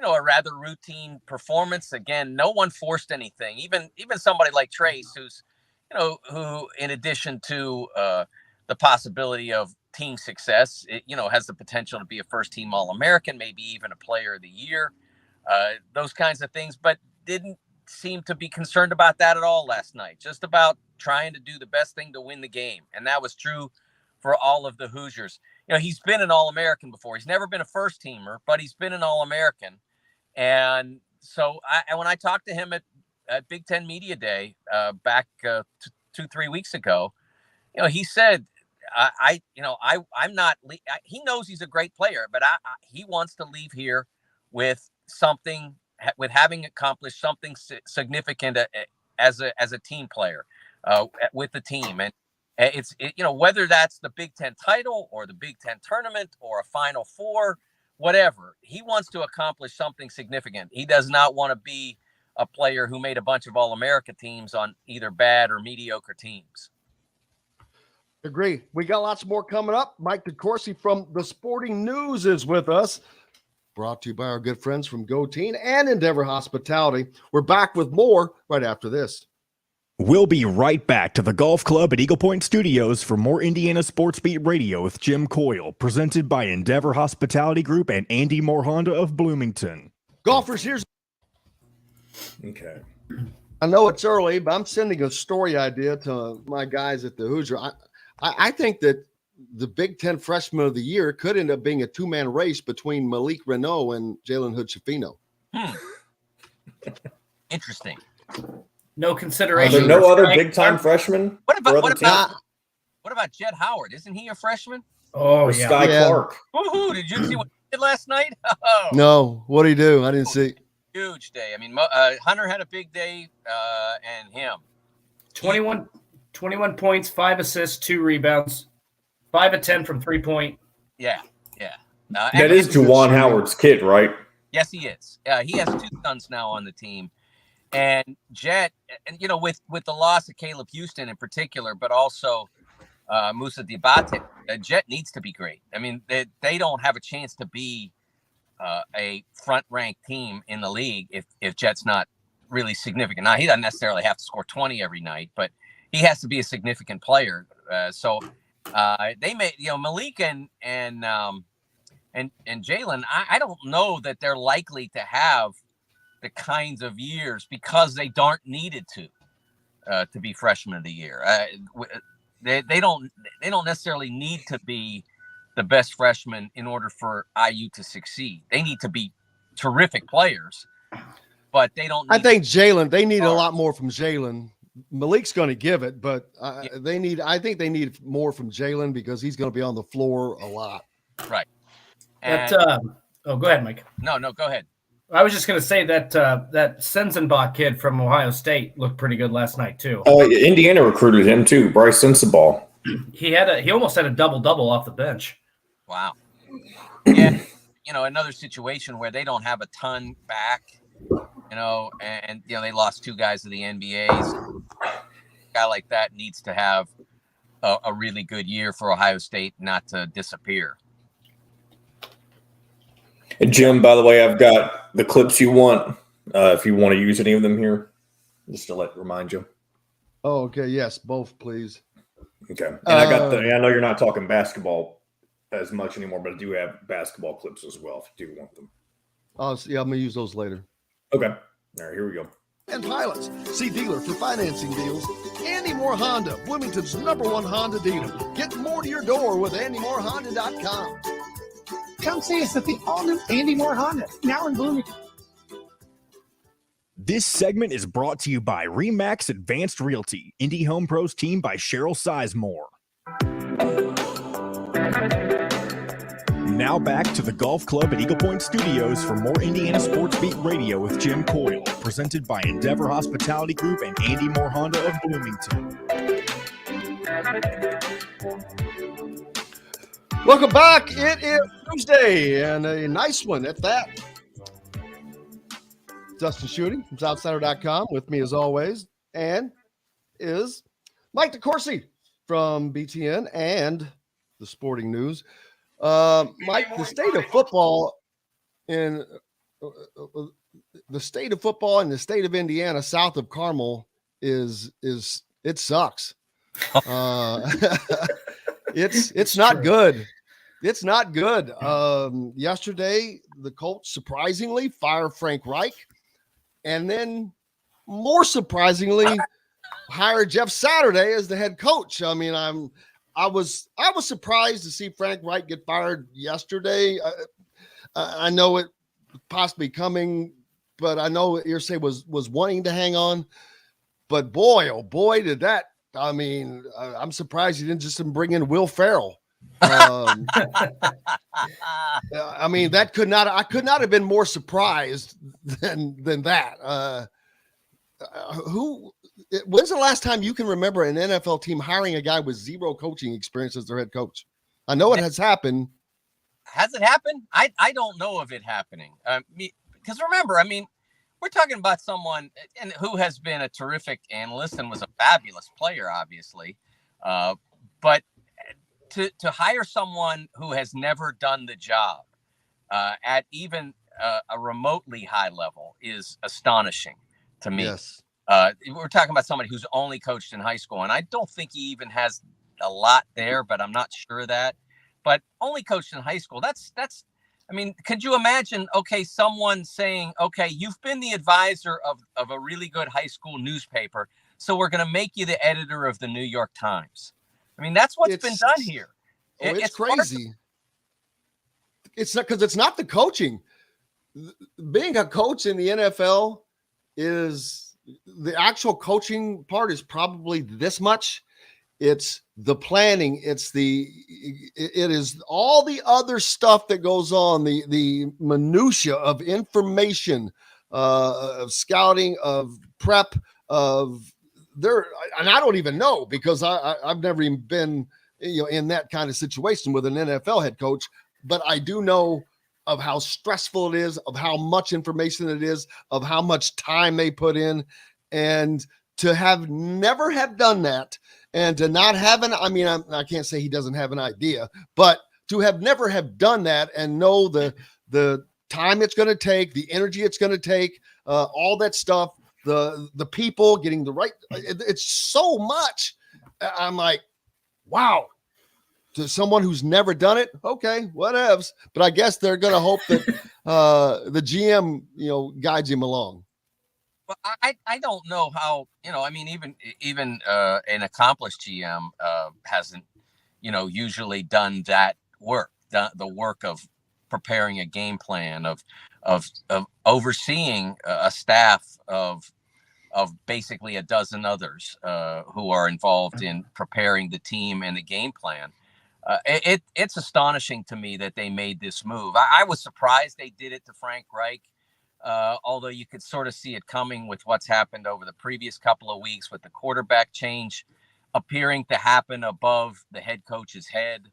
a rather routine performance. Again, no one forced anything. Even somebody like Trace, who's who in addition to the possibility of team success, has the potential to be a first-team All-American, maybe even a Player of the Year, those kinds of things, but didn't seem to be concerned about that at all last night. Just about trying to do the best thing to win the game, and that was true for all of the Hoosiers. He's been an All-American before. He's never been a first-teamer, but he's been an All-American. And so when I talked to him at Big Ten Media Day back 2-3 weeks ago, he said, I'm not. He knows he's a great player, but he wants to leave here with something, with having accomplished something significant as a team player with the team. And it's whether that's the Big Ten title or the Big Ten tournament or a Final Four, whatever, he wants to accomplish something significant. He does not want to be a player who made a bunch of All-America teams on either bad or mediocre teams. Agree. We got lots more coming up. Mike DeCourcy from the Sporting News is with us. Brought to you by our good friends from Go Teen and Endeavor Hospitality. We're back with more right after this. We'll be right back to the Golf Club at Eagle Point Studios for more Indiana Sports Beat Radio with Jim Coyle, presented by Endeavor Hospitality Group and Andy Moore Honda of Bloomington. Golfers, here's. Okay. I know it's early, but I'm sending a story idea to my guys at the Hoosier. I think that the Big Ten Freshman of the Year could end up being a two-man race between Malik Renault and Jalen Hood-Schifino. Interesting. No Are consideration. there no other big-time freshmen? What about Jed Howard? Isn't he a freshman? Oh, Or yeah. Sky Clark? Woohoo! Did you see what he did last night? Oh, No, what did he do? I didn't see. huge day. I mean, Hunter had a big day, and him. 21 points, 5 assists, 2 rebounds, 5 of 10 from 3-point. Yeah. That is Juwan Howard's kid, right? Yes, he is. He has 2 sons now on the team. And Jet, and with the loss of Caleb Houston in particular, but also Musa Diabate, Jet needs to be great. I mean, they don't have a chance to be a front-ranked team in the league if Jet's not really significant. Now, he doesn't necessarily have to score 20 every night, but he has to be a significant player. So they made, Malik and Jalen. I don't know that they're likely to have the kinds of years because they aren't needed to be freshman of the year. They don't necessarily need to be the best freshman in order for IU to succeed. They need to be terrific players, but they don't. I think Jalen. They need a lot more from Jalen. Malik's going to give it, but they need. I think they need more from Jalen because he's going to be on the floor a lot. Right. Go ahead, Mike. No, go ahead. I was just going to say that that Sensenbach kid from Ohio State looked pretty good last night too. Indiana recruited him too, Bryce Sensabaugh. He almost had a double-double off the bench. Wow. Yeah, another situation where they don't have a ton back, and they lost 2 guys to the NBAs. A guy like that needs to have a really good year for Ohio State not to disappear. And Jim, by the way, I've got the clips you want. If you want to use any of them here, just to remind you. Oh, okay. Yes, both, please. Okay. And I know you're not talking basketball as much anymore, but I do have basketball clips as well if you do want them. Oh, yeah, I'm going to use those later. Okay. All right, here we go. And pilots, see dealer for financing deals. Andy Moore Honda, Bloomington's #1 Honda dealer. Get more to your door with AndyMooreHonda.com. Come see us at the all-new Andy Moore Honda, now in Bloomington. This segment is brought to you by RE/MAX Advanced Realty, Indy Home Pros team by Cheryl Sizemore. Now back to the Golf Club at Eagle Point Studios for more Indiana Sports Beat Radio with Jim Coyle, presented by Endeavor Hospitality Group and Andy Moore Honda of Bloomington. Welcome back. It is Tuesday, and a nice one at that. Dustin Schutte from Southsider.com with me as always, and is Mike DeCourcy from BTN and the Sporting News. Mike, the state of football in the state of Indiana, south of Carmel, is it sucks. It's not good. It's not good. Yesterday, the Colts surprisingly fired Frank Reich, and then more surprisingly, hired Jeff Saturday as the head coach. I mean, I was surprised to see Frank Reich get fired yesterday. I know it possibly coming, but I know Irsay was wanting to hang on. But boy, oh boy, did that. I mean, I'm surprised he didn't just bring in Will Ferrell. I mean, I could not have been more surprised than that. When's the last time you can remember an NFL team hiring a guy with zero coaching experience as their head coach? I know it has happened. Has it happened? I don't know of it happening. Because remember, I mean, we're talking about someone who has been a terrific analyst and was a fabulous player, obviously. But to hire someone who has never done the job at even a remotely high level is astonishing to me. Yes. we're talking about somebody who's only coached in high school, and I don't think he even has a lot there, but I'm not sure of that. But only coached in high school. That's. I mean, could you imagine? Okay, someone saying, "Okay, you've been the advisor of a really good high school newspaper, so we're going to make you the editor of the New York Times." I mean, that's what's been done here. It's crazy. It's not because it's not the coaching. Being a coach in the NFL is the actual coaching part is probably this much. It's the planning. It is all the other stuff that goes on, the minutia of information, of scouting, of prep, of there. And I don't even know because I've never even been, in that kind of situation with an NFL head coach, but I do know of how stressful it is, of how much information it is, of how much time they put in, and to have never have done that. And to not have I can't say he doesn't have an idea, but to have never have done that and know the time it's going to take, the energy it's going to take, all that stuff, the people getting the right, it's so much. I'm like, wow. To someone who's never done it, okay, whatevs. But I guess they're going to hope that the GM, guides him along. Well, I don't know how, even an accomplished GM hasn't, usually done that work, the work of preparing a game plan, of overseeing a staff of basically a dozen others who are involved in preparing the team and the game plan. It's astonishing to me that they made this move. I was surprised they did it to Frank Reich. Although you could sort of see it coming with what's happened over the previous couple of weeks with the quarterback change appearing to happen above the head coach's head,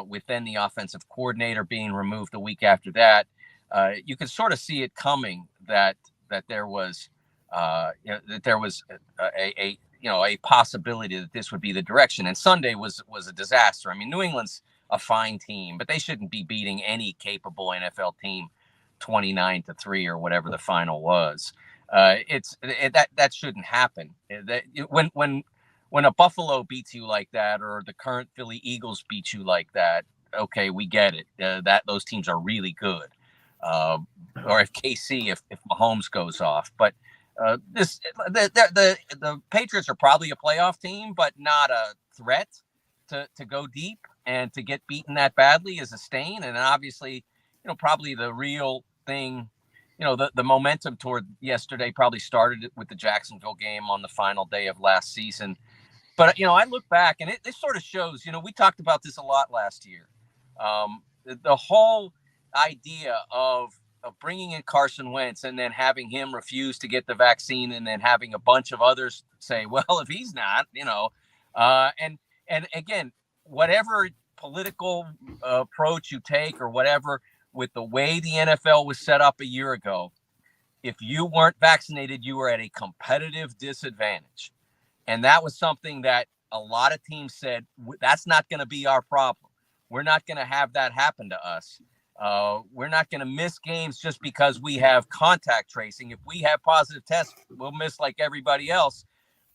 with then the offensive coordinator being removed a week after that. You could sort of see it coming that there was a possibility that this would be the direction. And Sunday was a disaster. I mean, New England's a fine team, but they shouldn't be beating any capable NFL team 29-3 or whatever the final was. That shouldn't happen. When a Buffalo beats you like that, or the current Philly Eagles beat you like that, okay, we get it. That those teams are really good. Or if KC, if Mahomes goes off, but the Patriots are probably a playoff team, but not a threat to go deep, and to get beaten that badly is a stain. And obviously, probably the real thing, the momentum toward yesterday probably started with the Jacksonville game on the final day of last season. But, I look back and it sort of shows, we talked about this a lot last year. The whole idea of bringing in Carson Wentz and then having him refuse to get the vaccine, and then having a bunch of others say, well, if he's not, and again, whatever political approach you take or whatever, with the way the NFL was set up a year ago, if you weren't vaccinated, you were at a competitive disadvantage. And that was something that a lot of teams said, that's not going to be our problem. We're not going to have that happen to us. We're not going to miss games just because we have contact tracing. If we have positive tests, we'll miss like everybody else,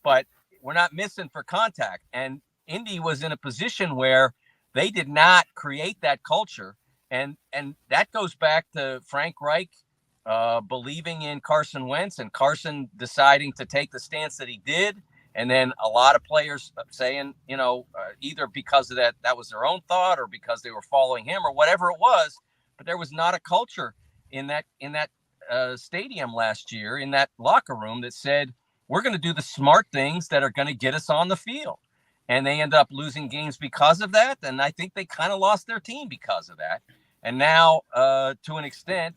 but we're not missing for contact. And Indy was in a position where they did not create that culture. And that goes back to Frank Reich believing in Carson Wentz, and Carson deciding to take the stance that he did. And then a lot of players saying, either because of that was their own thought, or because they were following him, or whatever it was. But there was not a culture in that stadium last year, in that locker room, that said, we're going to do the smart things that are going to get us on the field. And they end up losing games because of that. And I think they kind of lost their team because of that. And now, to an extent,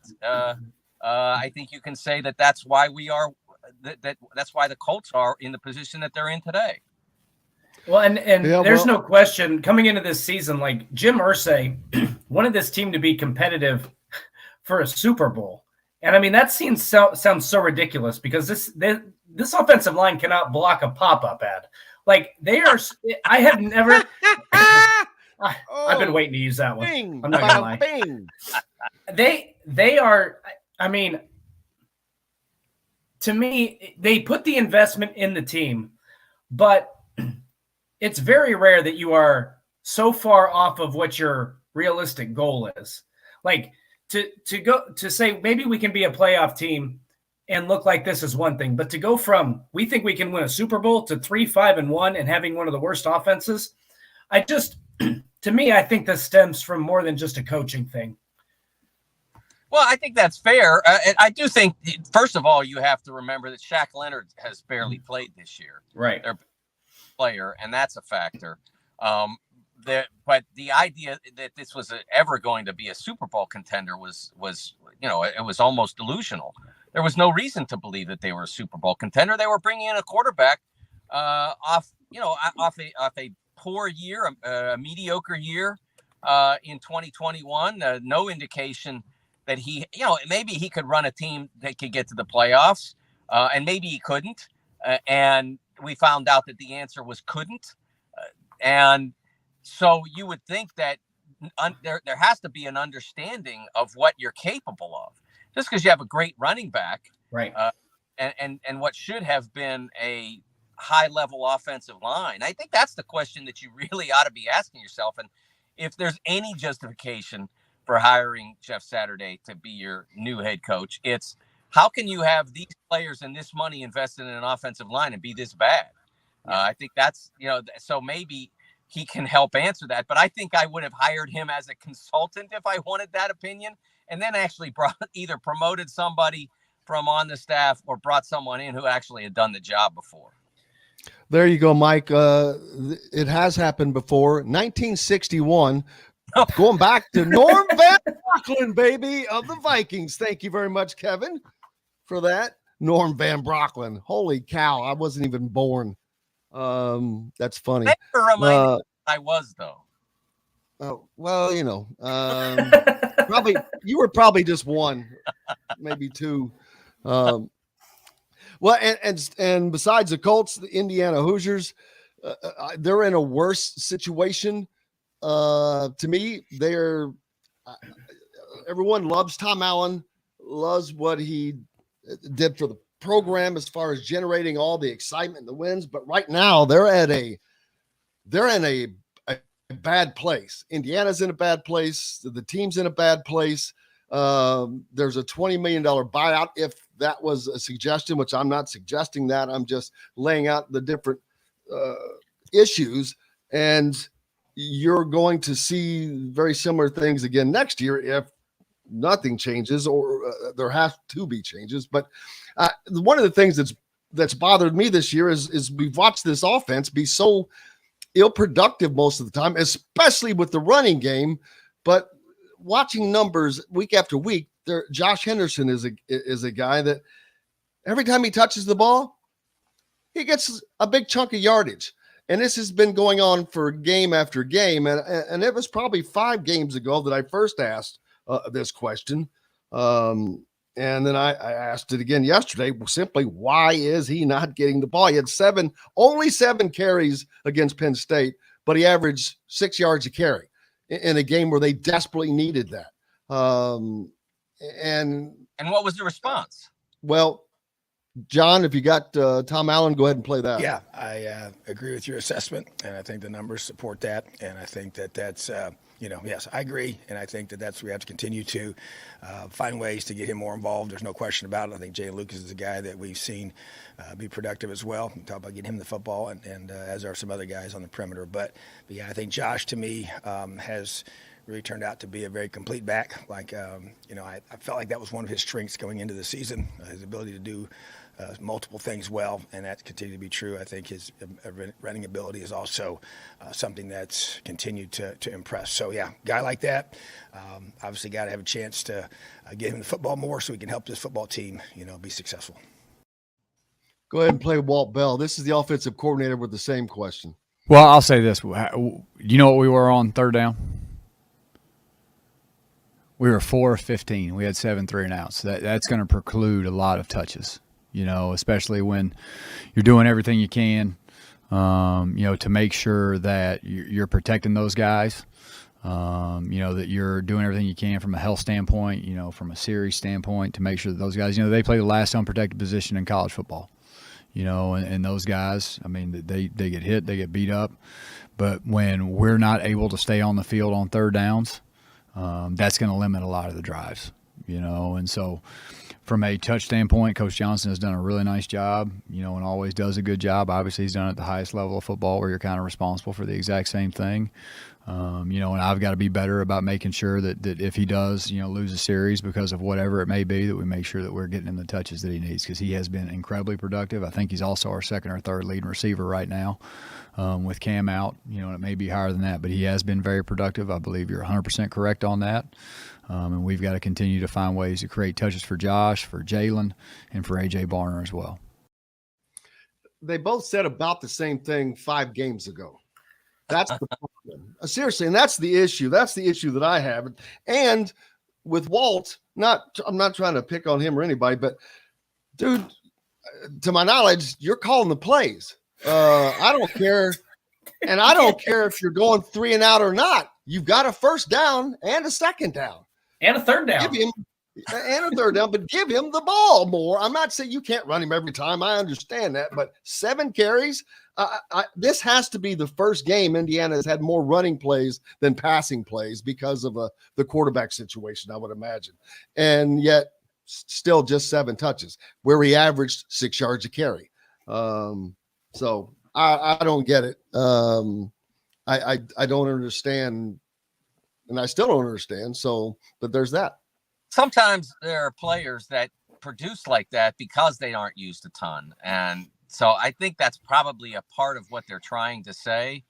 I think you can say that that's why we are that's why the Colts are in the position that they're in today. Well, and there's no question coming into this season, like Jim Irsay wanted this team to be competitive for a Super Bowl. And I mean, that sounds so ridiculous, because this offensive line cannot block a pop-up ad. Like they are, I have never, I've been waiting to use that one. Bing, I'm not gonna lie. Bing. They are, I mean, to me, they put the investment in the team, but it's very rare that you are so far off of what your realistic goal is. Like to say maybe we can be a playoff team and look like this is one thing, but to go from we think we can win a Super Bowl to 3-5-1 and having one of the worst offenses, to me, I think this stems from more than just a coaching thing. Well, I think that's fair. And I do think, first of all, you have to remember that Shaq Leonard has barely played this year. Right. Their player, and that's a factor. But the idea that this was ever going to be a Super Bowl contender was it was almost delusional. There was no reason to believe that they were a Super Bowl contender. They were bringing in a quarterback off a poor year, a mediocre year in 2021. No indication that he, maybe he could run a team that could get to the playoffs, and maybe he couldn't. And we found out that the answer was couldn't. And so you would think that there has to be an understanding of what you're capable of. Just because you have a great running back, right? And what should have been a high-level offensive line. I think that's the question that you really ought to be asking yourself. And if there's any justification for hiring Jeff Saturday to be your new head coach, it's how can you have these players and this money invested in an offensive line and be this bad? I think that's, so maybe he can help answer that. But I think I would have hired him as a consultant if I wanted that opinion, and then actually either promoted somebody from on the staff or brought someone in who actually had done the job before. There you go, Mike. It has happened before. 1961, going back to Norm Van Brocklin, baby, of the Vikings. Thank you very much, Kevin, for that. Norm Van Brocklin. Holy cow, I wasn't even born. That's funny. Never reminded me I was, though. Well, probably you were probably just one, maybe two. Well, and besides the Colts, the Indiana Hoosiers, they're in a worse situation. To me, everyone loves Tom Allen, loves what he did for the program as far as generating all the excitement and the wins. But right now, they're in a bad place. Indiana's in a bad place. The team's in a bad place. There's a $20 million buyout. If that was a suggestion, which I'm not suggesting that, I'm just laying out the different issues. And you're going to see very similar things again next year if nothing changes, or there has to be changes. But one of the things that's bothered me this year is we've watched this offense be so ill-productive most of the time, especially with the running game. But watching numbers week after week, Josh Henderson is a guy that every time he touches the ball, he gets a big chunk of yardage. And this has been going on for game after game. And it was probably 5 games ago that I first asked this question. And then I asked it again yesterday, simply, why is he not getting the ball? He had only 7 carries against Penn State, but he averaged 6 yards a carry in a game where they desperately needed that. And what was the response? Well, John, if you got Tom Allen, go ahead and play that. Yeah, I agree with your assessment, and I think the numbers support that. And I think that's yes, I agree. And I think that's we have to continue to find ways to get him more involved. There's no question about it. I think Jay Lucas is a guy that we've seen be productive as well. We talk about getting him the football, and as are some other guys on the perimeter. But yeah, I think Josh, to me, has really turned out to be a very complete back. Like, I felt like that was one of his strengths going into the season, his ability to do multiple things well, and that's continued to be true. I think his running ability is also something that's continued to impress. So, yeah, guy like that, obviously got to have a chance to get him the football more so he can help this football team, be successful. Go ahead and play Walt Bell. This is the offensive coordinator with the same question. Well, I'll say this. You know what we were on third down? We were 4 of 15. We had 7 3-and-outs. That's going to preclude a lot of touches, especially when you're doing everything you can, to make sure that you're protecting those guys. that you're doing everything you can from a health standpoint, from a series standpoint to make sure that those guys, they play the last unprotected position in college football, and those guys, I mean, they get hit, they get beat up. But when we're not able to stay on the field on third downs, that's going to limit a lot of the drives, and so from a touch standpoint, Coach Johnson has done a really nice job, and always does a good job. Obviously, he's done it at the highest level of football where you're kind of responsible for the exact same thing. And I've got to be better about making sure that if he does, lose a series because of whatever it may be, that we make sure that we're getting him the touches that he needs, because he has been incredibly productive. I think he's also our second or third leading receiver right now with Cam out. And it may be higher than that, but he has been very productive. I believe you're 100% correct on that. And we've got to continue to find ways to create touches for Josh, for Jalen, and for A.J. Barner as well. They both said about the same thing 5 games ago. That's the problem. Seriously, and that's the issue. That's the issue that I have. And with Walt, I'm not trying to pick on him or anybody, but dude, to my knowledge, you're calling the plays. I don't care. And I don't care if you're going 3 and out or not. You've got a first down and a second down. And a third down. But give him the ball more. I'm not saying you can't run him every time. I understand that. But 7 carries, this has to be the first game Indiana has had more running plays than passing plays because of the quarterback situation, I would imagine. And yet still just 7 touches where he averaged 6 yards a carry. So I don't get it. I don't understand, and I still don't understand. So, but there's that. Sometimes there are players that produce like that because they aren't used a ton. And so I think that's probably a part of what they're trying to say,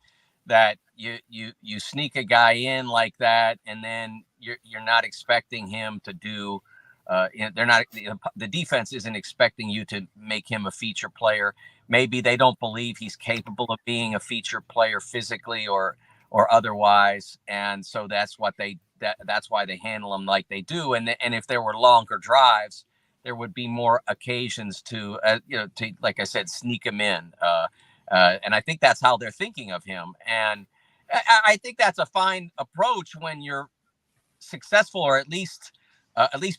that you sneak a guy in like that, and then you're not expecting him to do. The defense isn't expecting you to make him a feature player. Maybe they don't believe he's capable of being a feature player physically or otherwise, and so that's why they handle him like they do. And if there were longer drives, there would be more occasions to like I said, sneak him in. And I think that's how they're thinking of him. And I think that's a fine approach when you're successful, or at least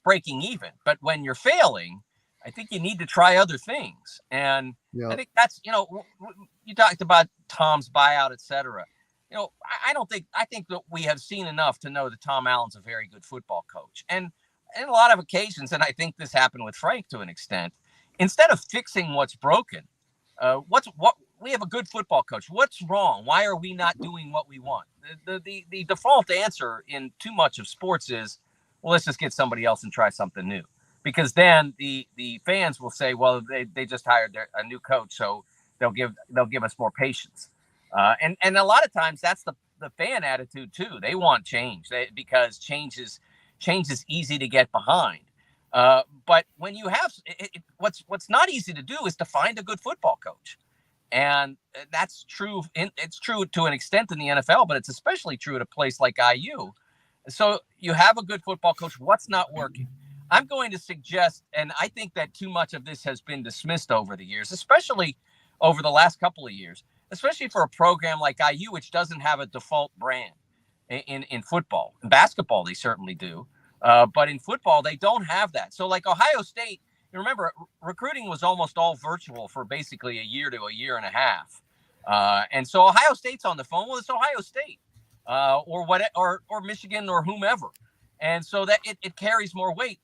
breaking even. But when you're failing, I think you need to try other things. And I think that's, you talked about Tom's buyout, et cetera. I think that we have seen enough to know that Tom Allen's a very good football coach. And in a lot of occasions, and I think this happened with Frank to an extent, instead of fixing what's broken, we have a good football coach. What's wrong? Why are we not doing what we want? The default answer in too much of sports is, well, let's just get somebody else and try something new. Because then the fans will say, well, they just hired a new coach, so they'll give us more patience. And a lot of times that's the fan attitude too. They want change because change is easy to get behind. But when you have what's not easy to do is to find a good football coach. And that's true. It's true to an extent in the NFL, but it's especially true at a place like IU. So you have a good football coach. What's not working? I'm going to suggest, and I think that too much of this has been dismissed over the years, especially over the last couple of years, especially for a program like IU, which doesn't have a default brand in football. In basketball, they certainly do. But in football, they don't have that. So like Ohio State, you remember, recruiting was almost all virtual for basically a year to a year and a half. And so Ohio State's on the phone. Well, it's Ohio State or Michigan or whomever. And so that it carries more weight.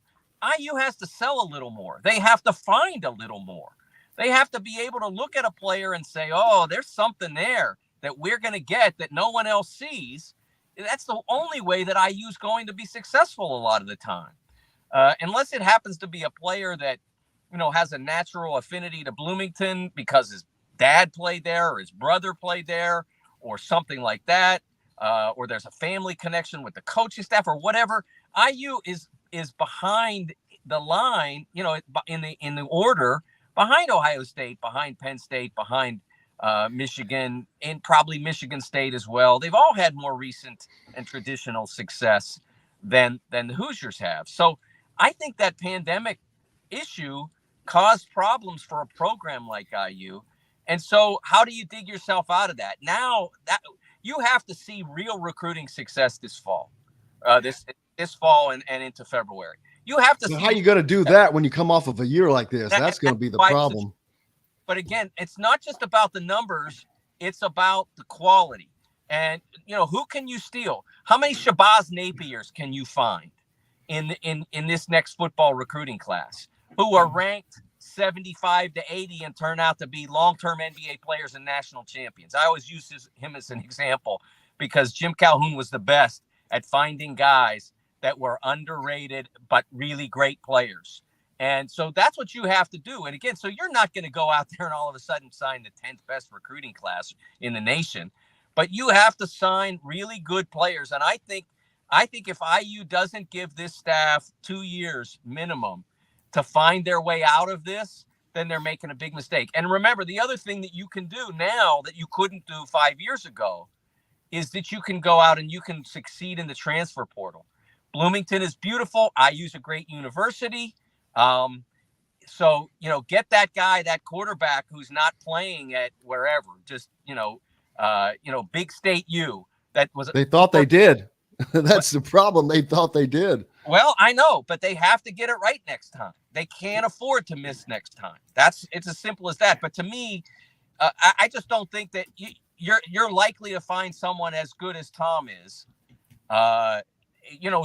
IU has to sell a little more. They have to find a little more. They have to be able to look at a player and say, oh, there's something there that we're going to get that no one else sees. That's the only way that IU's going to be successful a lot of the time. Unless it happens to be a player that, has a natural affinity to Bloomington because his dad played there or his brother played there or something like that, or there's a family connection with the coaching staff or whatever. IU is behind the line, in the order behind Ohio State, behind Penn State, behind Michigan, and probably Michigan State as well. They've all had more recent and traditional success than the Hoosiers have. So I think that pandemic issue caused problems for a program like IU. And so how do you dig yourself out of that? Now that you have to see real recruiting success this fall, this fall and into February. You have to. So see how are you going to do that when you come off of a year like this? That's going to be the problem. But again, it's not just about the numbers; it's about the quality. And who can you steal? How many Shabazz Napiers can you find in this next football recruiting class who are ranked 75 to 80 and turn out to be long-term NBA players and national champions? I always use him as an example because Jim Calhoun was the best at finding guys that were underrated but really great players. And so that's what you have to do. And again, so you're not going to go out there and all of a sudden sign the 10th best recruiting class in the nation, but you have to sign really good players. And I think if IU doesn't give this staff 2 years minimum to find their way out of this, then they're making a big mistake. And remember, the other thing that you can do now that you couldn't do 5 years ago is that you can go out and you can succeed in the transfer portal. Bloomington is beautiful. IU's a great university. So, get that guy, that quarterback who's not playing at wherever, just, big state U. They thought they did. That's the problem. They thought they did. Well, I know, but they have to get it right next time. They can't afford to miss next time. It's as simple as that. But to me, I just don't think that you're likely to find someone as good as Tom is,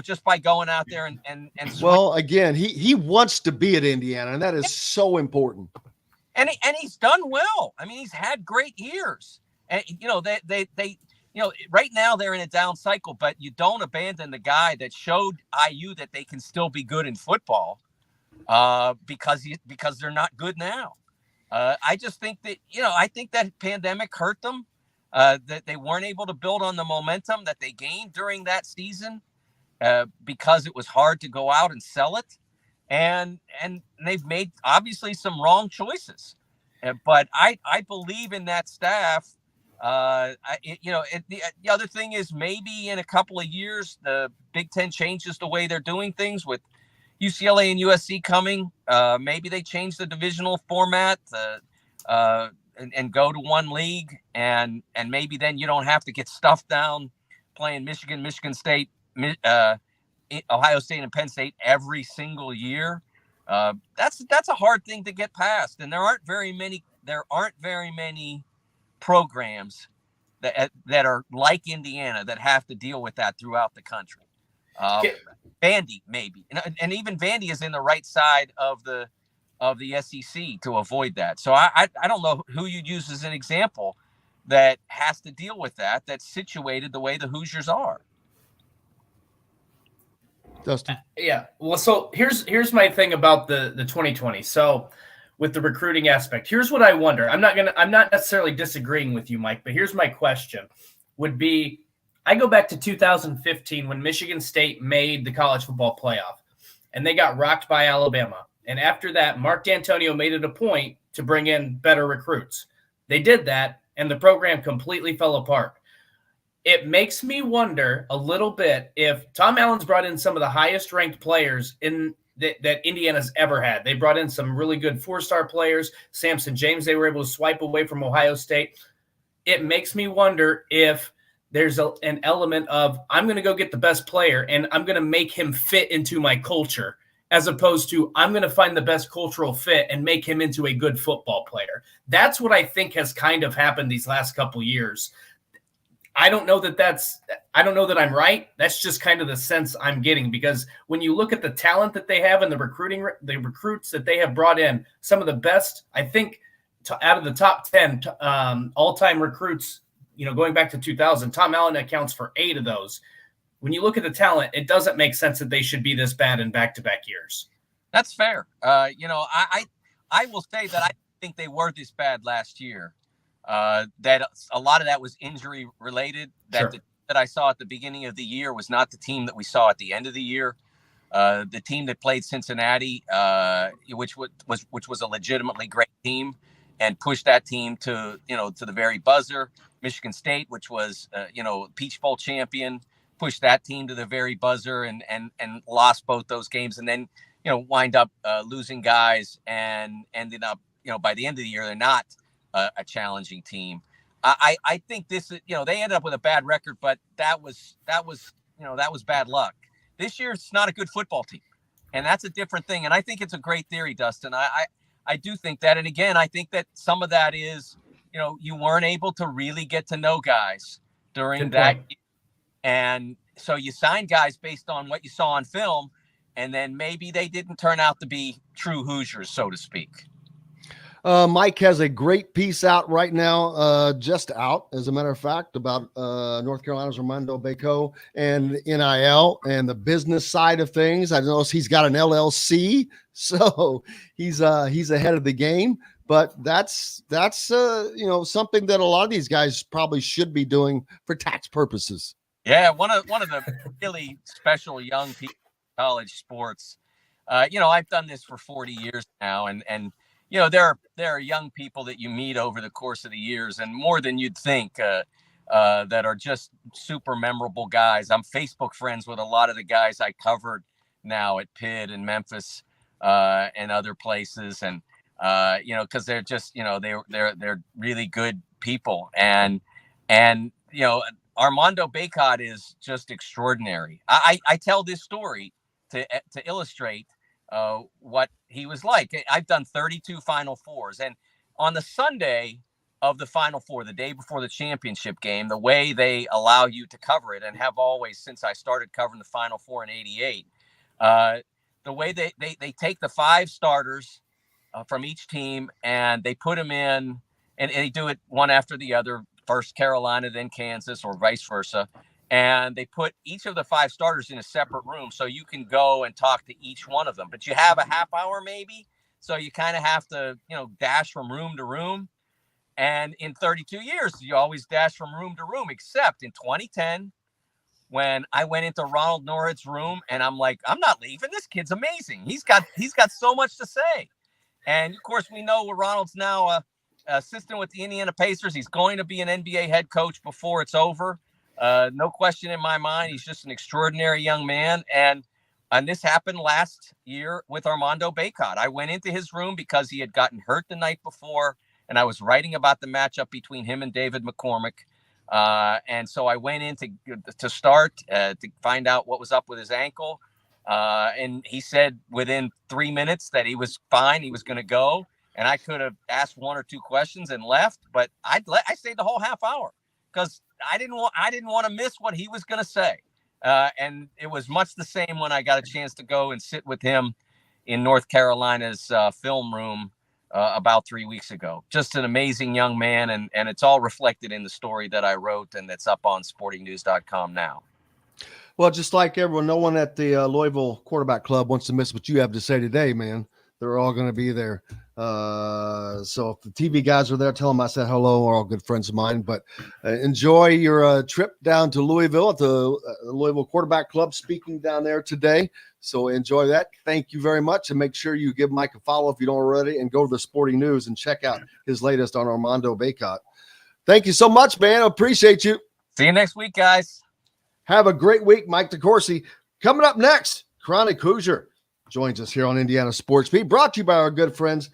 just by going out there and well, again, he wants to be at Indiana, and that is so important. And he's done well. I mean, he's had great years. And they right now they're in a down cycle, but you don't abandon the guy that showed IU that they can still be good in football, because they're not good now. I just think that I think that pandemic hurt them. That they weren't able to build on the momentum that they gained during that season. Because it was hard to go out and sell it, and they've made obviously some wrong choices, but I believe in that staff. The other thing is maybe in a couple of years the Big Ten changes the way they're doing things with UCLA and USC coming. Maybe they change the divisional format and go to one league, and maybe then you don't have to get stuffed down playing Michigan State, Ohio State and Penn State every single year. That's a hard thing to get past, and there aren't very many programs that are like Indiana that have to deal with that throughout the country. Vandy maybe, and even Vandy is in the right side of the SEC to avoid that. So I don't know who you'd use as an example that has to deal with that's situated the way the Hoosiers are. Dustin. Yeah. Well, so here's my thing about the 2020. So with the recruiting aspect, here's what I wonder. I'm not necessarily disagreeing with you, Mike, but here's my question would be, I go back to 2015 when Michigan State made the college football playoff and they got rocked by Alabama. And after that, Mark D'Antonio made it a point to bring in better recruits. They did that and the program completely fell apart. It makes me wonder a little bit if Tom Allen's brought in some of the highest ranked players in that Indiana's ever had. They brought in some really good 4-star players. Samson James, they were able to swipe away from Ohio State. It makes me wonder if there's an element of, I'm going to go get the best player and I'm going to make him fit into my culture, as opposed to I'm going to find the best cultural fit and make him into a good football player. That's what I think has kind of happened these last couple years. I don't know that I'm right. That's just kind of the sense I'm getting, because when you look at the talent that they have and the recruits that they have brought in, some of the best, I think, out of the top 10 all-time recruits, going back to 2000, Tom Allen accounts for 8 of those. When you look at the talent, it doesn't make sense that they should be this bad in back-to-back years. That's fair. I will say that I think they were this bad last year. That a lot of that was injury related. That I saw at the beginning of the year was not the team that we saw at the end of the year. The team that played Cincinnati, which was a legitimately great team, and pushed that team to the very buzzer. Michigan State, which was Peach Bowl champion, pushed that team to the very buzzer and lost both those games, and then wind up losing guys and ended up by the end of the year they're not a challenging team. I think this is, they ended up with a bad record, but that was bad luck. This year, it's not a good football team, and that's a different thing. And I think it's a great theory, Dustin. I do think that. And again, I think that some of that is, you weren't able to really get to know guys during that year. And so you signed guys based on what you saw on film, and then maybe they didn't turn out to be true Hoosiers, so to speak. Mike has a great piece out right now, just out, as a matter of fact, about North Carolina's Armando Bacot and NIL and the business side of things. I notice he's got an LLC, so he's ahead of the game. But that's something that a lot of these guys probably should be doing for tax purposes. Yeah, one of the really special young people in college sports. I've done this for 40 years now, and there are young people that you meet over the course of the years, and more than you'd think, that are just super memorable guys. I'm Facebook friends with a lot of the guys I covered now at Pitt and Memphis and other places, and because they're just they're really good people, and Armando Bacot is just extraordinary. I tell this story to illustrate what he was like. I've done 32 Final Fours, and on the Sunday of the Final Four, the day before the championship game, the way they allow you to cover it, and have always since I started covering the Final Four in '88, the way they take the 5 starters from each team and they put them in, and they do it one after the other, first Carolina, then Kansas, or vice versa. And they put each of the 5 starters in a separate room so you can go and talk to each one of them. But you have a half hour maybe, so you kind of have to, dash from room to room. And in 32 years, you always dash from room to room, except in 2010, when I went into Ronald Norwood's room, and I'm like, I'm not leaving. This kid's amazing. He's got so much to say. And of course, we know Ronald's now assistant with the Indiana Pacers. He's going to be an NBA head coach before it's over. No question in my mind. He's just an extraordinary young man. And this happened last year with Armando Bacot. I went into his room because he had gotten hurt the night before, and I was writing about the matchup between him and David McCormick. And so I went in to start to find out what was up with his ankle. And he said within 3 minutes that he was fine. He was going to go. And I could have asked 1 or 2 questions and left, but I stayed the whole half hour because I didn't want to miss what he was going to say. And it was much the same when I got a chance to go and sit with him in North Carolina's film room about 3 weeks ago. Just an amazing young man. And it's all reflected in the story that I wrote and that's up on sportingnews.com now. Well, just like everyone, no one at the Louisville Quarterback Club wants to miss what you have to say today, man. They're all going to be there. So if the TV guys are there, tell them I said hello. We're all good friends of mine. But enjoy your trip down to Louisville at the Louisville Quarterback Club, speaking down there today. So enjoy that. Thank you very much. And make sure you give Mike a follow if you don't already, and go to the Sporting News and check out his latest on Armando Bacot. Thank you so much, man. I appreciate you. See you next week, guys. Have a great week, Mike DeCourcy. Coming up next, Chronic Hoosier joins us here on Indiana Sports Beat, brought to you by our good friends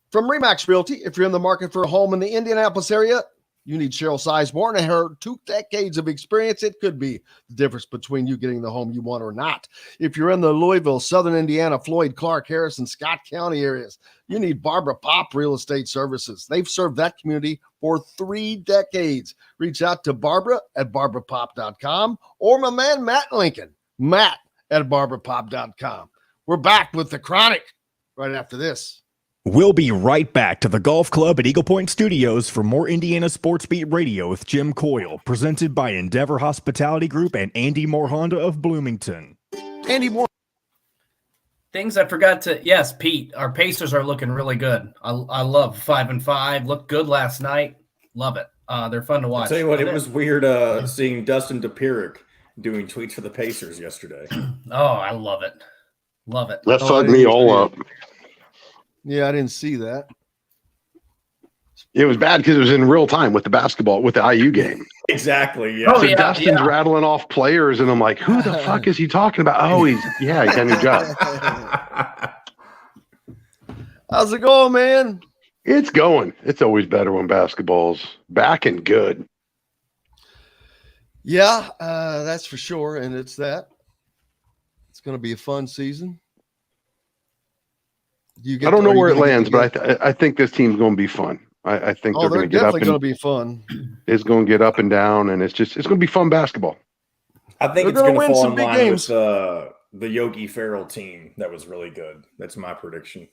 from Remax Realty. If you're in the market for a home in the Indianapolis area, you need Cheryl Sizemore and her 2 decades of experience. It could be the difference between you getting the home you want or not. If you're in the Louisville, Southern Indiana, Floyd, Clark, Harrison, Scott County areas, you need Barbara Pop Real Estate Services. They've served that community for 3 decades. Reach out to Barbara at barbarapop.com or my man Matt Lincoln, Matt at barbarapop.com. We're back with the Chronic right after this. We'll be right back to the Golf Club at Eagle Point Studios for more Indiana Sports Beat Radio with Jim Coyle, presented by Endeavor Hospitality Group and Andy Moore Honda of Bloomington. Andy Moore. Things I forgot to, yes, Pete, our Pacers are looking really good. I love 5-5. Looked good last night. Love it. They're fun to watch. I'll tell you what, it was weird seeing Dustin DePirick doing tweets for the Pacers yesterday. Oh, I love it. Love it. That fucked me all up. Yeah, I didn't see that. It was bad because it was in real time with the basketball, with the IU game. Exactly. Yeah. So Dustin's rattling off players, and I'm like, who the fuck is he talking about? Oh, he got a new job. How's it going, man? It's going. It's always better when basketball's back and good. Yeah, that's for sure. And it's going to be a fun season. I don't know where it lands, but I think this team's going to be fun. I think they're going to get up. Definitely going to be fun. It's going to get up and down, and it's going to be fun basketball. I think it's going to fall in line with the Yogi Ferrell team that was really good. That's my prediction.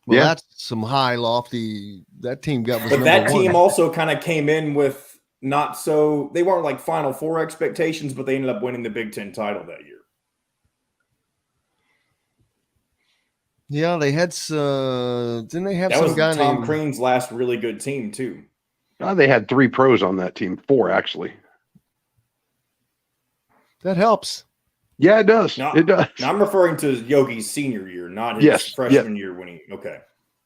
Well, that's some high, lofty. That team got. But that team also kind of came in with not so. They weren't like Final Four expectations, but they ended up winning the Big Ten title that year. Yeah, they had. Didn't they have that some was guy Tom named Crean's last really good team too? They had 3 pros on that team, 4 actually. That helps. Yeah, it does. It does. Now I'm referring to Yogi's senior year, not his freshman year when he. Okay.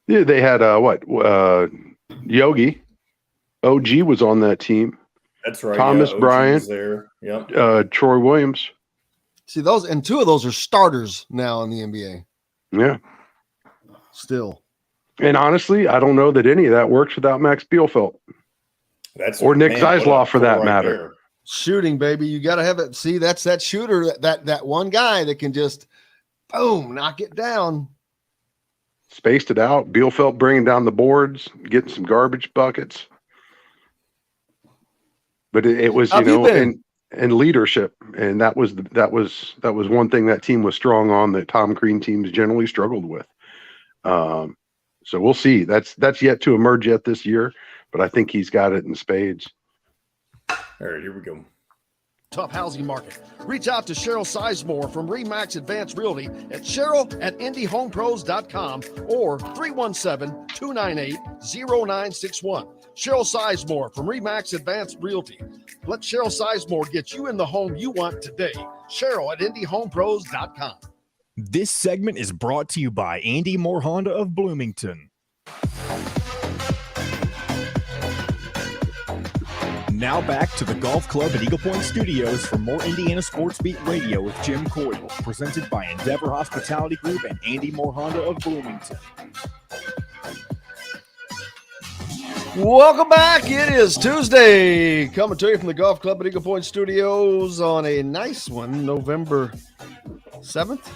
Yeah, they had Yogi, OG was on that team. That's right. Thomas Bryant was there. Yep. Troy Williams. See those, and 2 of those are starters now in the NBA. Yeah. Still. And honestly, I don't know that any of that works without Max Bielfeldt. Or Nick Zeisloff for that matter. There. Shooting, baby. You got to have it. See, that's that shooter, that one guy that can just, boom, knock it down. Spaced it out. Bielfeldt bringing down the boards, getting some garbage buckets. But it was, and leadership. And that was one thing that team was strong on that Tom Crean teams generally struggled with. So we'll see. That's yet to emerge yet this year, but I think he's got it in spades. All right, here we go. Tough housing market. Reach out to Cheryl Sizemore from Remax Advanced Realty at Cheryl@IndyHomePros.com or 317-298-0961. Cheryl Sizemore from Remax Advanced Realty. Let Cheryl Sizemore get you in the home you want today. Cheryl@IndyHomePros.com. This segment is brought to you by Andy Moore Honda of Bloomington. Now back to the Golf Club at Eagle Point Studios for more Indiana Sports Beat Radio with Jim Coyle, presented by Endeavor Hospitality Group and Andy Moore Honda of Bloomington. Welcome back. It is Tuesday, coming to you from the Golf Club at Eagle Point Studios on a nice one, November 7th.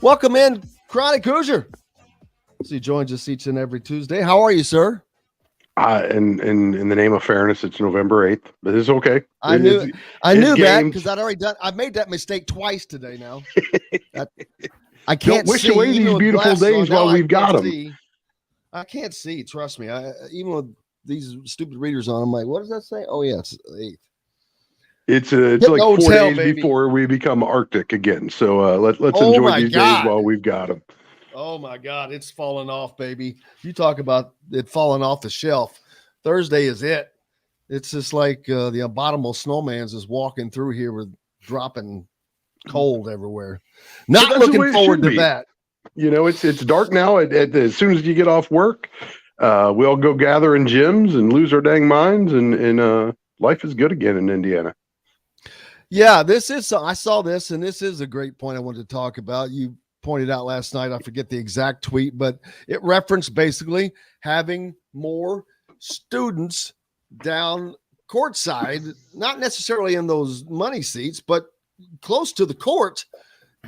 Welcome in, Chronic Hoosier. He joins us each and every Tuesday. How are you, sir? In the name of fairness, it's November 8th, but it's okay. I knew that because I've made that mistake twice today now. I can't wish see. away these beautiful days while we've got them. I can't see. Trust me. Even with these stupid readers on, I'm like, what does that say? Oh yeah, it's 8th. It's like 4 days before we become Arctic again. So let's enjoy these days while we've got them. Oh my God, it's falling off, baby. You talk about it falling off the shelf. Thursday is it. It's just like the abominable snowman's is walking through here with dropping cold everywhere. Not looking forward to that. It's dark now. As soon as you get off work, we all go gather in gyms and lose our dang minds, and life is good again in Indiana. Yeah, I saw this, and this is a great point I wanted to talk about. You pointed out last night, I forget the exact tweet, but it referenced basically having more students down courtside, not necessarily in those money seats, but close to the court.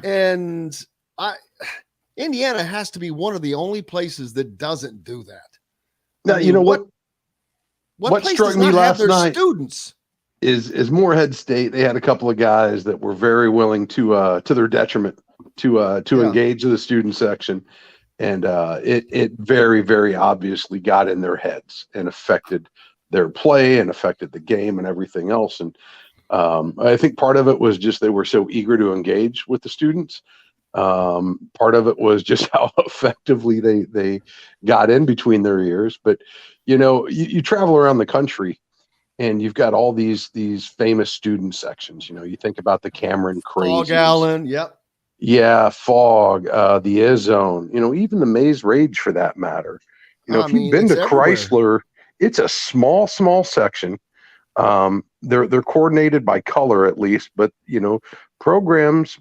And Indiana has to be one of the only places that doesn't do that. Now, you know what struck me last night students is Morehead State. They had a couple of guys that were very willing to their detriment to engage the student section, and it very, very obviously got in their heads and affected their play and affected the game and everything else. And I think part of it was just they were so eager to engage with the students. Part of it was just how effectively they got in between their ears. But you travel around the country and you've got all these famous student sections. You think about the Cameron Crazies. Fog Allen, yep. Yeah, Fog, the Izzone, even the Maze Rage for that matter. If you've been to Chrysler, it's a small section. They're coordinated by color at least, but programs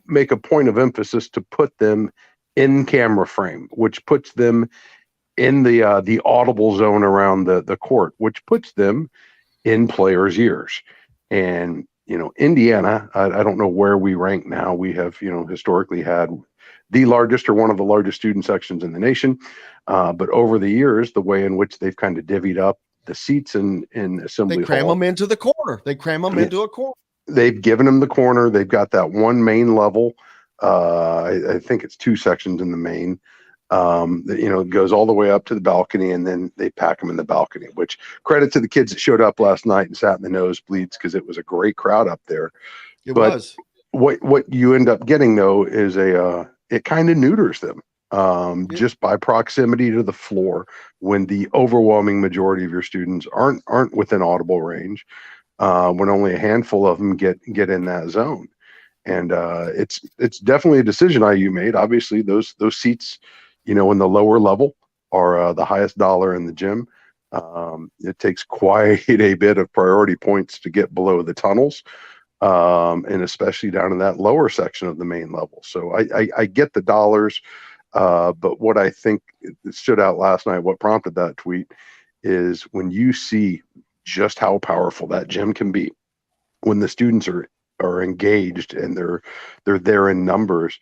make a point of emphasis to put them in camera frame, which puts them in the audible zone around the court, which puts them in players' ears. And Indiana, I don't know where we rank now. We have historically had the largest or one of the largest student sections in the nation, but over the years, the way in which they've kind of divvied up the seats in Assembly Hall, they cram them into the corner. They cram them into a corner. They've given them the corner. They've got that one main level. I think it's 2 sections in the main. It goes all the way up to the balcony, and then they pack them in the balcony, which credit to the kids that showed up last night and sat in the nosebleeds, because it was a great crowd up there. But what you end up getting, though, is it kind of neuters them just by proximity to the floor when the overwhelming majority of your students aren't within audible range, when only a handful of them get in that zone. And it's definitely a decision IU made. Obviously, those seats, in the lower level are the highest dollar in the gym. It takes quite a bit of priority points to get below the tunnels, and especially down in that lower section of the main level. So I get the dollars, but what I think stood out last night, what prompted that tweet, is when you see just how powerful that gym can be when the students are engaged and they're there in numbers.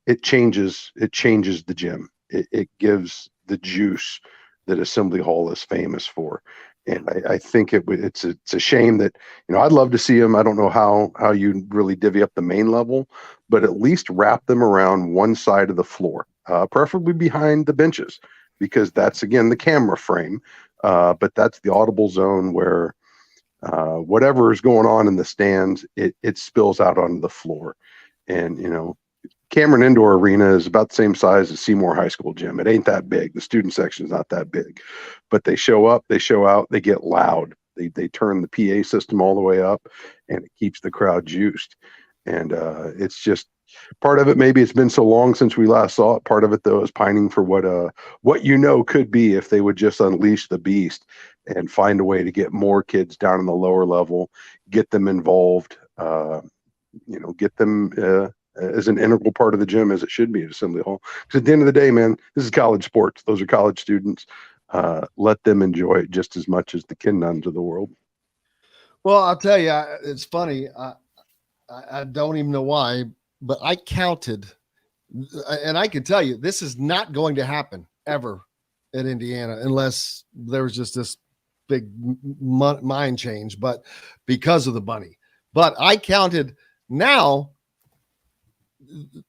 It changes the gym. It gives the juice that Assembly Hall is famous for. And I think it's a shame that, I'd love to see them. I don't know how you really divvy up the main level, but at least wrap them around one side of the floor, preferably behind the benches, because that's, again, the camera frame. But that's the audible zone where whatever is going on in the stands, it spills out onto the floor. And, Cameron Indoor Arena is about the same size as Seymour High School gym. It ain't that big. The student section is not that big, but they show up, they show out, they get loud. They turn the PA system all the way up, and it keeps the crowd juiced. And it's just part of it. Maybe it's been so long since we last saw it. Part of it, though, is pining for what could be if they would just unleash the beast and find a way to get more kids down in the lower level, get them involved, get them as an integral part of the gym as it should be at Assembly Hall. Because at the end of the day, man, this is college sports. Those are college students. Let them enjoy it just as much as the kin nuns of the world. Well, I'll tell you, it's funny. I don't even know why, but I counted, and I can tell you, this is not going to happen ever at Indiana unless there was just this big mind change, but because of the bunny. But I counted now,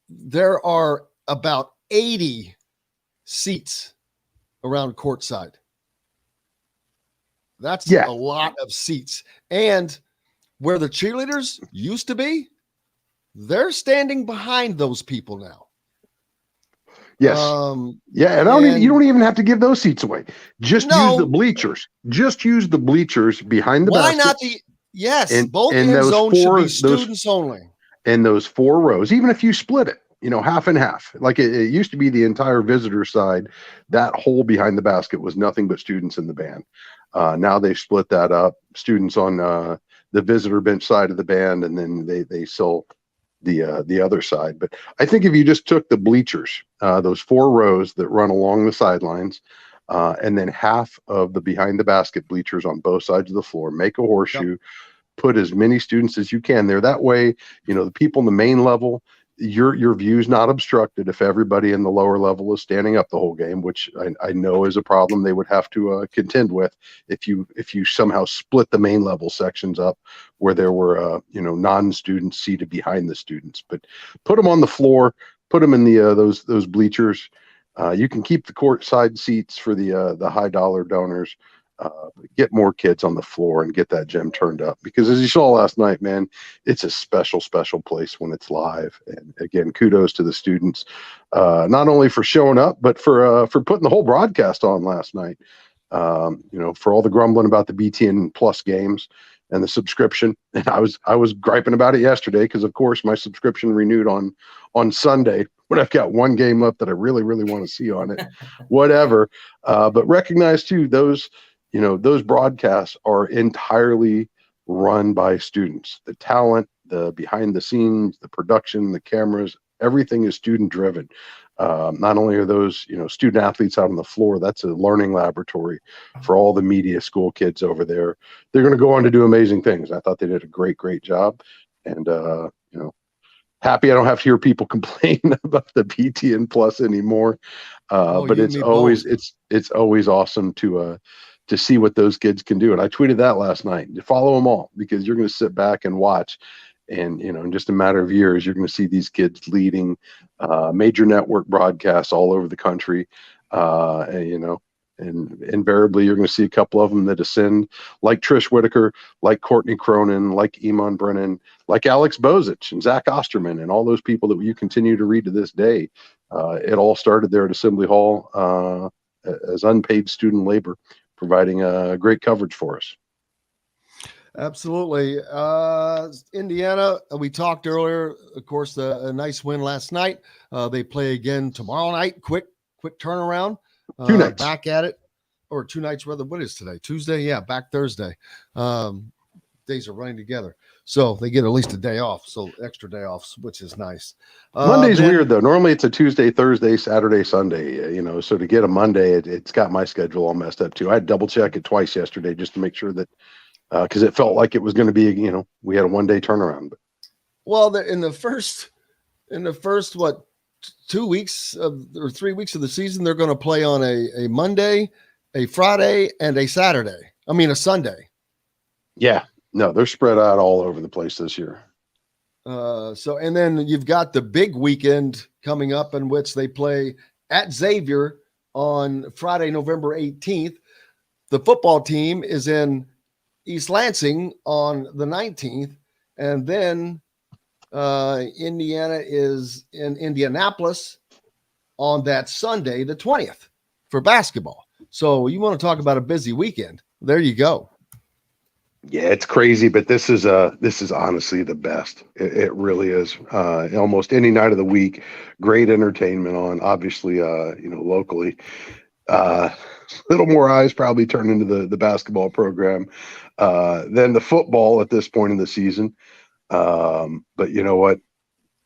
there are about 80 seats around courtside. That's a lot of seats. And where the cheerleaders used to be, they're standing behind those people now. Yes. And you don't even have to give those seats away. Just use the bleachers. Just use the bleachers behind the baskets. Why not the both end zones should be students only. And those 4 rows, even if you split it, half and half, like it used to be the entire visitor side, that hole behind the basket was nothing but students in the band. Now they've split that up, students on the visitor bench side of the band, and then they sell the other side. But I think if you just took the bleachers, those 4 rows that run along the sidelines, and then half of the behind the basket bleachers on both sides of the floor, make a horseshoe, put as many students as you can there. That way, the people in the main level, your view's not obstructed if everybody in the lower level is standing up the whole game, which I know is a problem they would have to contend with if you somehow split the main level sections up where there were non-students seated behind the students. But put them on the floor, put them in the those bleachers. You can keep the courtside seats for the high dollar donors. Get more kids on the floor and get that gym turned up, because as you saw last night, man, it's a special place when it's live. And again, kudos to the students, not only for showing up, but for putting the whole broadcast on last night. For all the grumbling about the BTN Plus games and the subscription. And I was griping about it yesterday because, of course, my subscription renewed on Sunday, but I've got one game left that I really, really want to see on it. Whatever. But recognize too, those broadcasts are entirely run by students. The talent, the behind the scenes, the production, the cameras, Everything is student driven. Not only are those, student athletes out on the floor, that's a learning laboratory for all the media school kids over there. They're going to go on to do amazing things. I thought they did a great job. And, happy I don't have to hear people complain about the BTN Plus anymore. But it's always awesome to see what those kids can do. And I tweeted that last night. Follow them all, because you're going to sit back and watch. And, in just a matter of years, you're going to see these kids leading major network broadcasts all over the country. And invariably, you're going to see a couple of them that ascend, like Trish Whitaker, like Courtney Cronin, like Iman Brennan, like Alex Bozich and Zach Osterman, and all those people that you continue to read to this day. It all started there at Assembly Hall as unpaid student labor, providing great coverage for us. Absolutely. Indiana, we talked earlier, of course, a nice win last night. They play again tomorrow night. Quick turnaround. 2 nights. Back at it, or 2 nights rather. What is today? Tuesday? Yeah, back Thursday. Days are running together. So they get at least a day off. So extra day off, which is nice. Monday's weird though. Normally it's a Tuesday, Thursday, Saturday, Sunday, so to get a Monday, it's got my schedule all messed up too. I had to double check it twice yesterday just to make sure that, because it felt like it was going to be, we had a 1 day turnaround. But. Well, in the first 2 weeks or 3 weeks of the season, they're going to play on a Monday, a Friday, and a Saturday. I mean, a Sunday. Yeah, no, they're spread out all over the place this year. And then you've got the big weekend coming up in which they play at Xavier on Friday, November 18th. The football team is in East Lansing on the 19th, and then Indiana is in Indianapolis on that Sunday, the 20th, for basketball. So you want to talk about a busy weekend. There you go. Yeah, it's crazy, but this is honestly the best. It really is. Almost any night of the week, great entertainment on, obviously, locally. Little more eyes probably turn into the basketball program than the football at this point in the season. But you know what?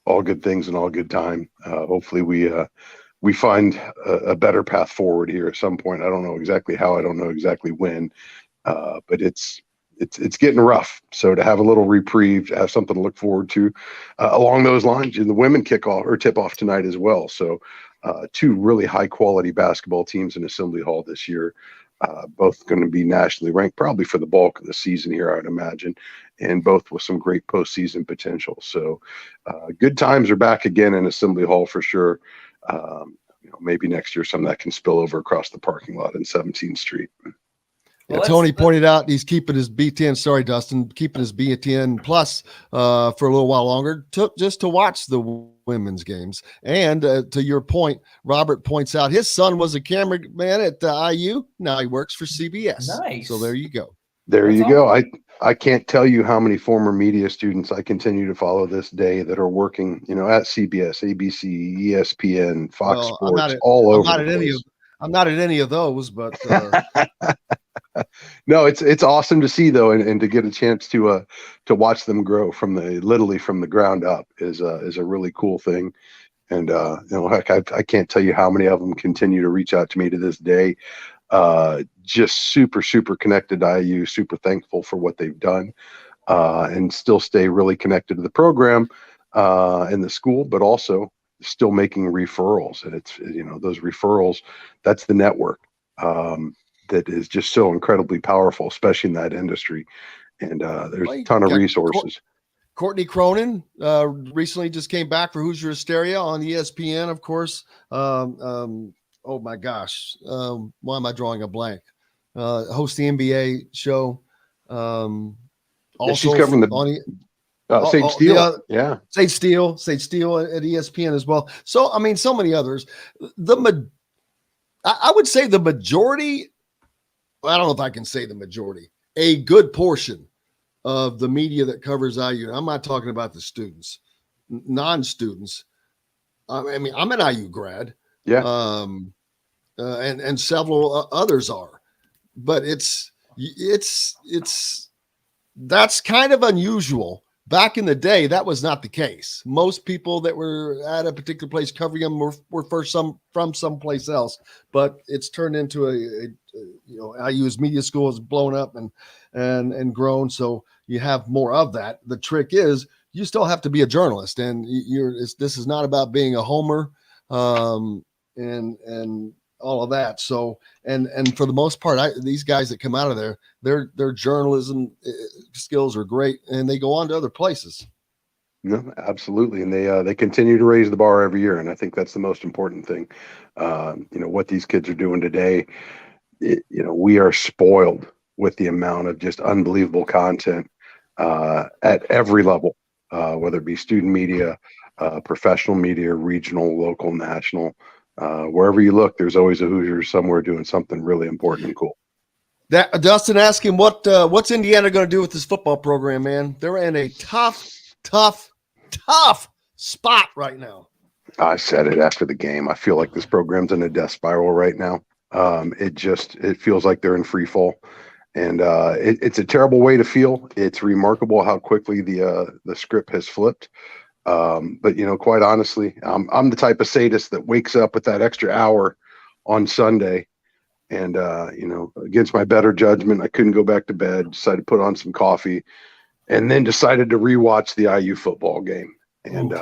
All good things and all good time. Hopefully we find a better path forward here at some point. I don't know exactly how, I don't know exactly when, but it's getting rough. So to have a little reprieve, to have something to look forward to along those lines, and the women kickoff or tip off tonight as well. So 2 really high quality basketball teams in Assembly Hall this year. Both going to be nationally ranked probably for the bulk of the season here, I would imagine, and both with some great postseason potential. So good times are back again in Assembly Hall for sure. Maybe next year some of that can spill over across the parking lot in 17th Street. Well, Tony pointed out he's keeping his BTN. Sorry, Dustin, keeping his BTN Plus for a little while longer, just to watch the women's games. And to your point, Robert points out his son was a cameraman at IU. Now he works for CBS. Nice. So there you go. There you go. I can't tell you how many former media students I continue to follow this day that are working, at CBS, ABC, ESPN, Fox Sports, all over the place. I'm not at any of those, but no, it's awesome to see though, and to get a chance to watch them grow literally from the ground up is a really cool thing. And heck, I can't tell you how many of them continue to reach out to me to this day. Just super connected to IU, super thankful for what they've done, and still stay really connected to the program and the school, but also still making referrals. And it's, those referrals, that's the network that is just so incredibly powerful, especially in that industry. And there's a ton of resources. Courtney Cronin recently just came back for Hoosier Hysteria on ESPN, of course. Oh my gosh. Why am I drawing a blank? Host the NBA show. Also she's covering the Sage Steele. Sage Steele at ESPN as well. So, I mean, so many others. I would say the majority, I don't know if I can say the majority, a good portion of the media that covers IU. I'm not talking about the students, non-students. I mean, I'm an IU grad. Yeah. And several others are, but it's that's kind of unusual Back in the day, that was not the case. Most people that were at a particular place covering them were from someplace else. But it's turned into IU's media school has blown up and grown, so you have more of that. The trick is you still have to be a journalist, and this is not about being a homer and all of that. So and for the most part, these guys that come out of there, their journalism skills are great, and they go on to other places. No, absolutely, and they continue to raise the bar every year, and I think that's the most important thing. What these kids are doing today. We are spoiled with the amount of just unbelievable content at every level, whether it be student media, professional media, regional, local, national. Wherever you look, there's always a Hoosier somewhere doing something really important and cool. Dustin, ask him what's Indiana going to do with this football program, man? They're in a tough spot right now. I said it after the game. I feel like this program's in a death spiral right now. It feels like they're in free fall, and it's a terrible way to feel. It's remarkable how quickly the script has flipped. But quite honestly, I'm the type of sadist that wakes up with that extra hour on Sunday, and against my better judgment, I couldn't go back to bed. Decided to put on some coffee, and then decided to rewatch the IU football game. And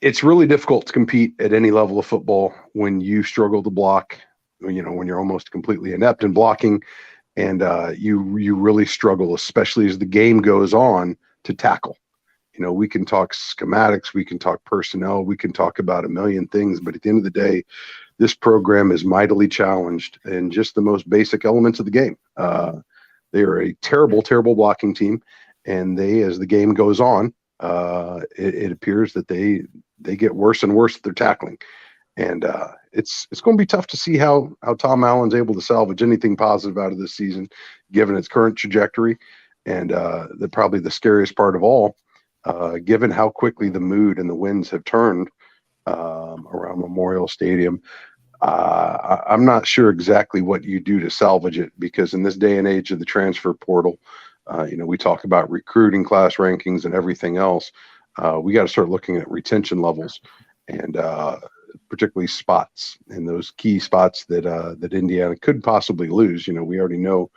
it's really difficult to compete at any level of football when you struggle to block. When you're almost completely inept in blocking. And you really struggle, especially as the game goes on, to tackle. We can talk schematics, we can talk personnel, we can talk about a million things, but at the end of the day, this program is mightily challenged in just the most basic elements of the game. They are a terrible, terrible blocking team, and as the game goes on, it appears that they get worse and worse at their tackling. And it's going to be tough to see how Tom Allen's able to salvage anything positive out of this season, given its current trajectory. And probably the scariest part of all, given how quickly the mood and the winds have turned around Memorial Stadium, I'm not sure exactly what you do to salvage it, because in this day and age of the transfer portal, we talk about recruiting class rankings and everything else. We got to start looking at retention levels and particularly spots, and those key spots that Indiana could possibly lose. We already know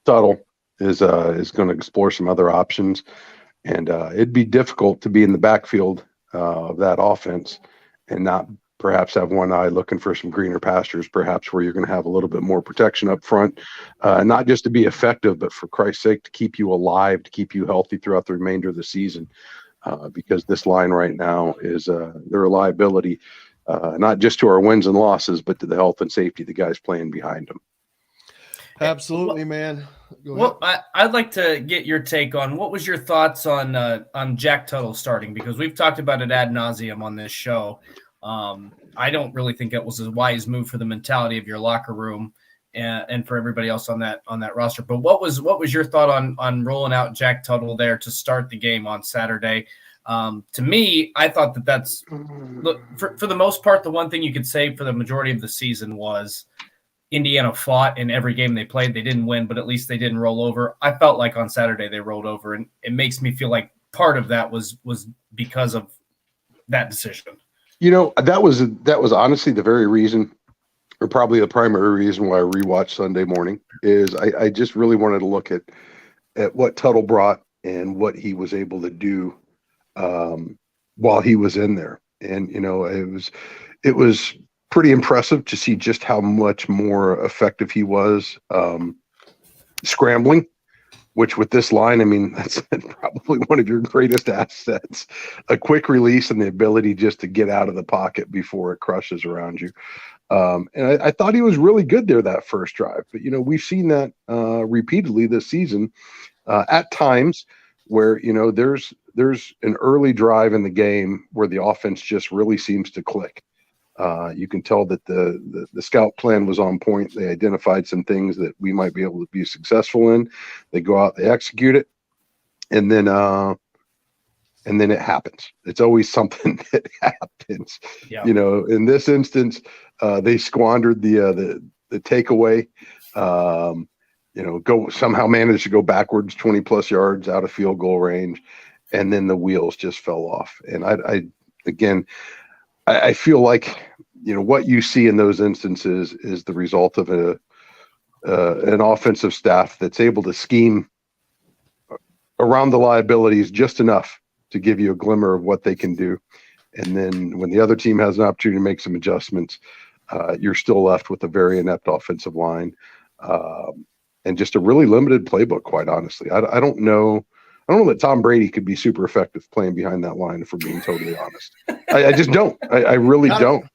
Tuttle is going to explore some other options, and it'd be difficult to be in the backfield of that offense and not perhaps have one eye looking for some greener pastures, perhaps where you're going to have a little bit more protection up front, not just to be effective, but for Christ's sake, to keep you alive, to keep you healthy throughout the remainder of the season. Because this line right now is they're a liability, not just to our wins and losses, but to the health and safety of the guys playing behind them. Absolutely, man. Well, I'd like to get your take on what was your thoughts on Jack Tuttle starting, because we've talked about it ad nauseum on this show. I don't really think it was a wise move for the mentality of your locker room and for everybody else on that roster. But what was your thought on rolling out Jack Tuttle there to start the game on Saturday? To me, I thought that's look, for the most part, the one thing you could say for the majority of the season was Indiana fought in every game they played. They didn't win, but at least they didn't roll over. I felt like on Saturday they rolled over, and it makes me feel like part of that was because of that decision. That was honestly the very reason, or probably the primary reason why I rewatched Sunday morning, is I just really wanted to look at what Tuttle brought and what he was able to do while he was in there. And, it was pretty impressive to see just how much more effective he was scrambling, which with this line, I mean, that's probably one of your greatest assets, a quick release and the ability just to get out of the pocket before it crushes around you. And I thought he was really good there that first drive, but we've seen that repeatedly this season at times where there's an early drive in the game where the offense just really seems to click. You can tell that the scout plan was on point. They identified some things that we might be able to be successful in. They go out, they execute it, and then it happens. It's always something that happens. Yeah. In this instance, they squandered the takeaway Go somehow managed to go backwards 20 plus yards out of field goal range, and then the wheels just fell off. And I feel like what you see in those instances is the result of an offensive staff that's able to scheme around the liabilities just enough to give you a glimmer of what they can do. And then when the other team has an opportunity to make some adjustments, you're still left with a very inept offensive line and just a really limited playbook, quite honestly. I don't know that Tom Brady could be super effective playing behind that line, if we're being totally honest. I just don't. I really don't.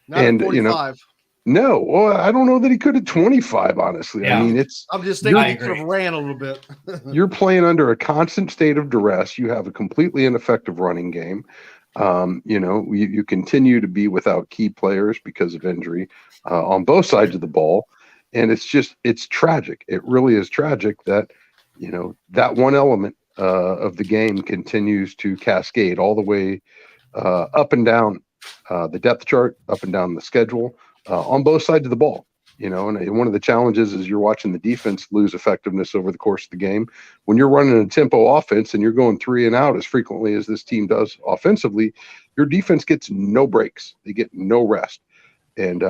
Not at 45. No, well, I don't know that he could at 25, honestly. Yeah. I mean, I'm just thinking he could have ran a little bit. You're playing under a constant state of duress. You have a completely ineffective running game. You continue to be without key players because of injury on both sides of the ball. And it's tragic. It really is tragic that, that one element of the game continues to cascade all the way up and down the depth chart, up and down the schedule on both sides of the ball. And one of the challenges is you're watching the defense lose effectiveness over the course of the game. When you're running a tempo offense and you're going 3 and out as frequently as this team does offensively, your defense gets no breaks. They get no rest. And,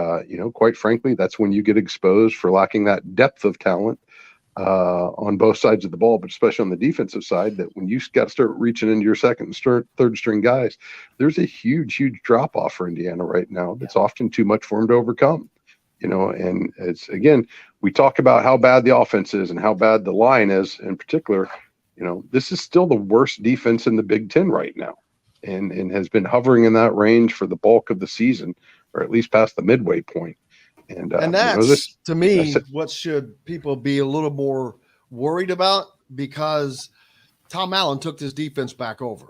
quite frankly, that's when you get exposed for lacking that depth of talent on both sides of the ball, but especially on the defensive side, that when you got to start reaching into your second and third string guys, there's a huge, huge drop off for Indiana right now. That's often too much for them to overcome. And it's, again, we talk about how bad the offense is and how bad the line is in particular. This is still the worst defense in the Big Ten right now and has been hovering in that range for the bulk of the season, or at least past the midway point. And that's, to me, what should people be a little more worried about, because Tom Allen took this defense back over.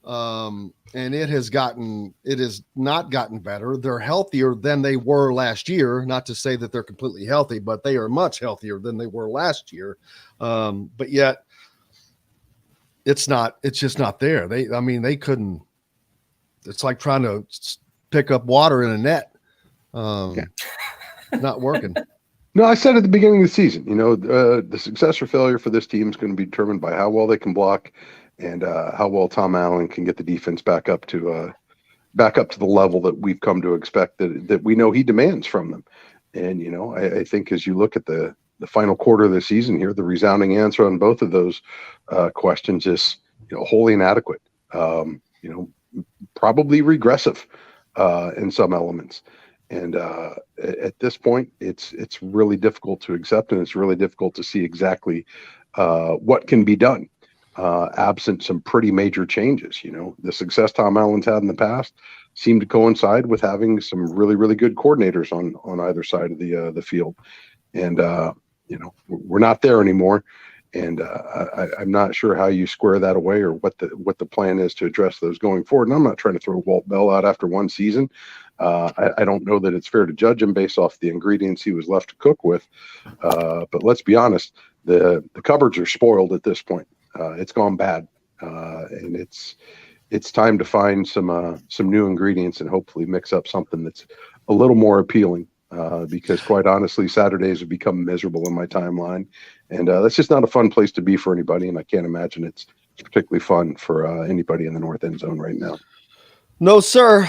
And it has not gotten better. They're healthier than they were last year. Not to say that they're completely healthy, but they are much healthier than they were last year. But yet it's just not there. They couldn't, it's like trying to pick up water in a net. Not working. No, I said at the beginning of the season, the success or failure for this team is going to be determined by how well they can block and how well Tom Allen can get the defense back up to the level that we've come to expect that we know he demands from them. And, I think as you look at the final quarter of the season here, the resounding answer on both of those questions is, wholly inadequate, probably regressive in some elements. And at this point, it's really difficult to accept, and it's really difficult to see exactly what can be done absent some pretty major changes. The success Tom Allen's had in the past seemed to coincide with having some really, really good coordinators on either side of the field. And, we're not there anymore. And I'm not sure how you square that away or what the plan is to address those going forward. And I'm not trying to throw Walt Bell out after one season. I don't know that it's fair to judge him based off the ingredients he was left to cook with. But let's be honest, the cupboards are spoiled at this point. It's gone bad, and it's time to find some new ingredients and hopefully mix up something that's a little more appealing. Because quite honestly, Saturdays have become miserable in my timeline, and that's just not a fun place to be for anybody. And I can't imagine it's particularly fun for anybody in the north end zone right now. No, sir.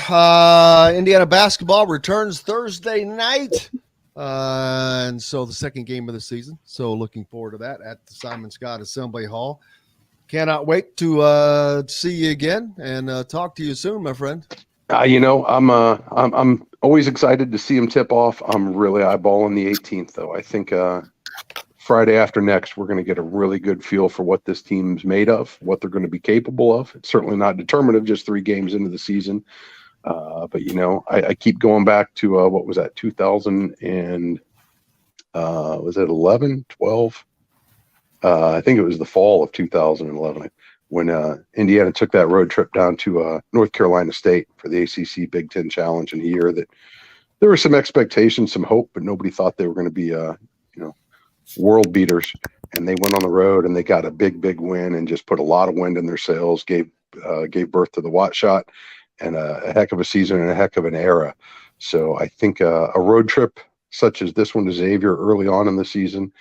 Indiana basketball returns Thursday night. And so the second game of the season. So looking forward to that at the Simon Scott Assembly Hall. Cannot wait to see you again and talk to you soon, my friend. I'm always excited to see him tip off. I'm really eyeballing the 18th, though. I think Friday after next, we're going to get a really good feel for what this team's made of, what they're going to be capable of. It's certainly not determinative just 3 games into the season. But, I keep going back to what was that, 2000 and was it 11, 12? I think it was the fall of 2011 when Indiana took that road trip down to North Carolina State for the ACC Big Ten Challenge in a year that there were some expectations, some hope, but nobody thought they were going to be, world beaters. And they went on the road and they got a big, big win and just put a lot of wind in their sails, gave birth to the Watt shot and a heck of a season and a heck of an era. So I think a road trip such as this one to Xavier early on in the season,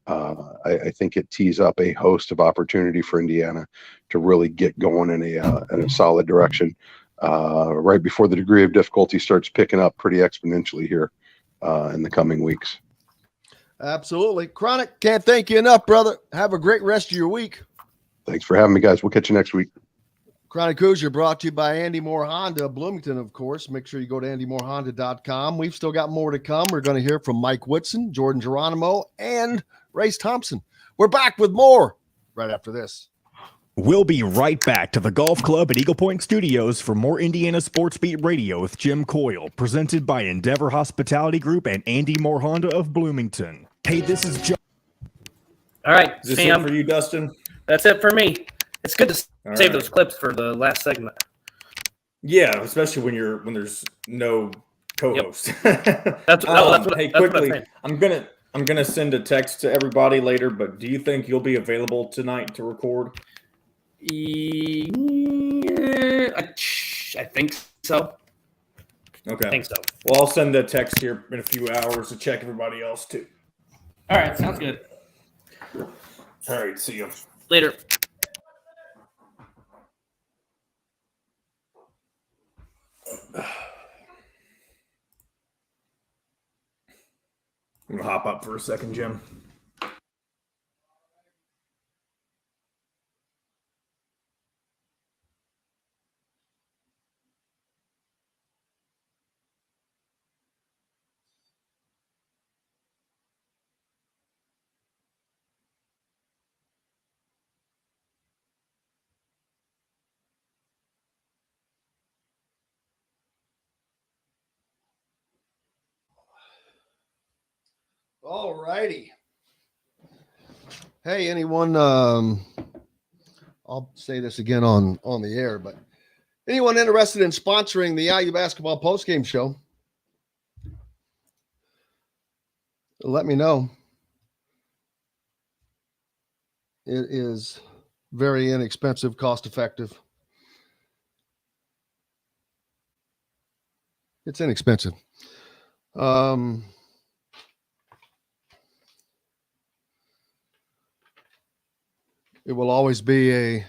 I think it tees up a host of opportunity for Indiana to really get going in a solid direction right before the degree of difficulty starts picking up pretty exponentially here in the coming weeks. Absolutely. Chronic, can't thank you enough, brother. Have a great rest of your week. Thanks for having me, guys. We'll catch you next week. Chronic Hoosier brought to you by Andy Moore Honda, Bloomington, of course. Make sure you go to andymoorehonda.com. We've still got more to come. We're going to hear from Mike Woodson, Jordan Geronimo, and Race Thompson. We're back with more right after this. We'll be right back to the Golf Club at Eagle Point Studios for more Indiana Sports Beat Radio with Jim Coyle, presented by Endeavor Hospitality Group and Andy Moore Honda of Bloomington. Hey, this is John. All right, Is this Sam. it for you, Dustin? That's it for me. It's good to save right. those clips for the last segment. Yeah, especially when there's no co-host. Yep. That's what quickly. I'm saying. I'm gonna send a text to everybody later. But do you think you'll be available tonight to record? I think so. Okay. I think so. Well, I'll send a text here in a few hours to check everybody else too. All right, sounds good. All right, see you later. I'm gonna hop up for a second, Jim. All righty. Hey, anyone, I'll say this again on the air, but anyone interested in sponsoring the IU basketball postgame show, let me know. It is very inexpensive, cost effective. It's inexpensive. It will always be a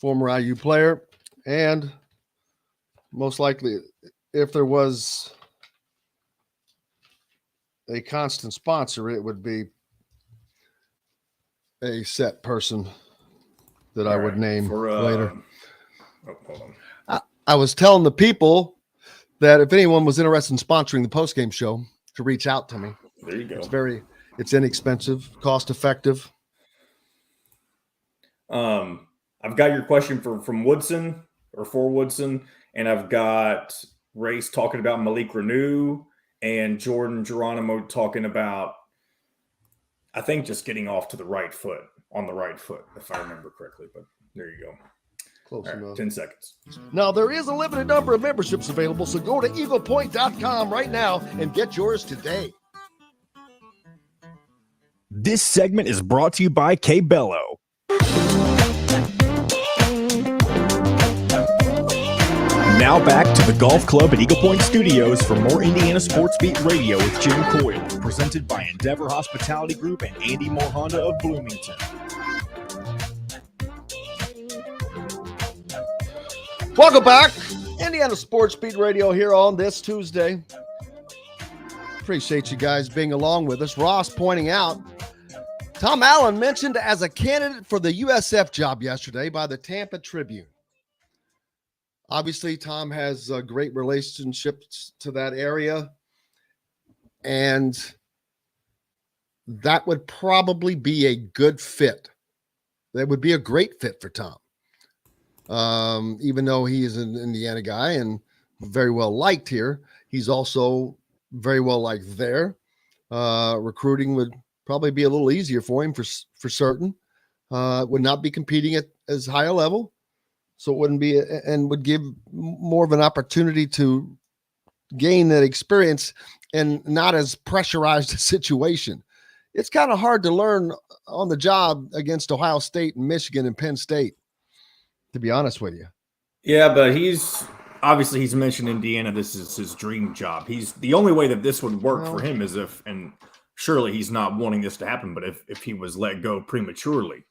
former IU player, and most likely, if there was a constant sponsor, it would be a set person that I would name later. Hold on. I was telling the people that if anyone was interested in sponsoring the postgame show, to reach out to me. There you go. It's inexpensive, cost effective. I've got your question from Woodson or for Woodson, and I've got Race talking about Malik Renew and Jordan Geronimo talking about, I think, just getting off to the right foot, if I remember correctly. But there you go. Close enough. 10 seconds. Now, there is a limited number of memberships available, so go to eaglepoint.com right now and get yours today. This segment is brought to you by K-Bello. Now back to the Golf Club at Eagle Point Studios for more Indiana Sports Beat Radio with Jim Coyle, presented by Endeavor Hospitality Group and Andy Moore Honda of Bloomington. Welcome back. Indiana Sports Beat Radio here on this Tuesday. Appreciate you guys being along with us. Ross pointing out, Tom Allen mentioned as a candidate for the USF job yesterday by the Tampa Tribune. Obviously, Tom has great relationships to that area, and that would probably be a good fit. That would be a great fit for Tom. Even though he is an Indiana guy and very well liked here, he's also very well liked there. Recruiting would probably be a little easier for him for certain. Would not be competing at as high a level. So it wouldn't be, and would give more of an opportunity to gain that experience and not as pressurized a situation. It's kind of hard to learn on the job against Ohio State and Michigan and Penn State, to be honest with you. Yeah, but he's obviously he's mentioned Indiana. This is his dream job. He's the only way that this would work for him is if, and surely he's not wanting this to happen, but if he was let go prematurely,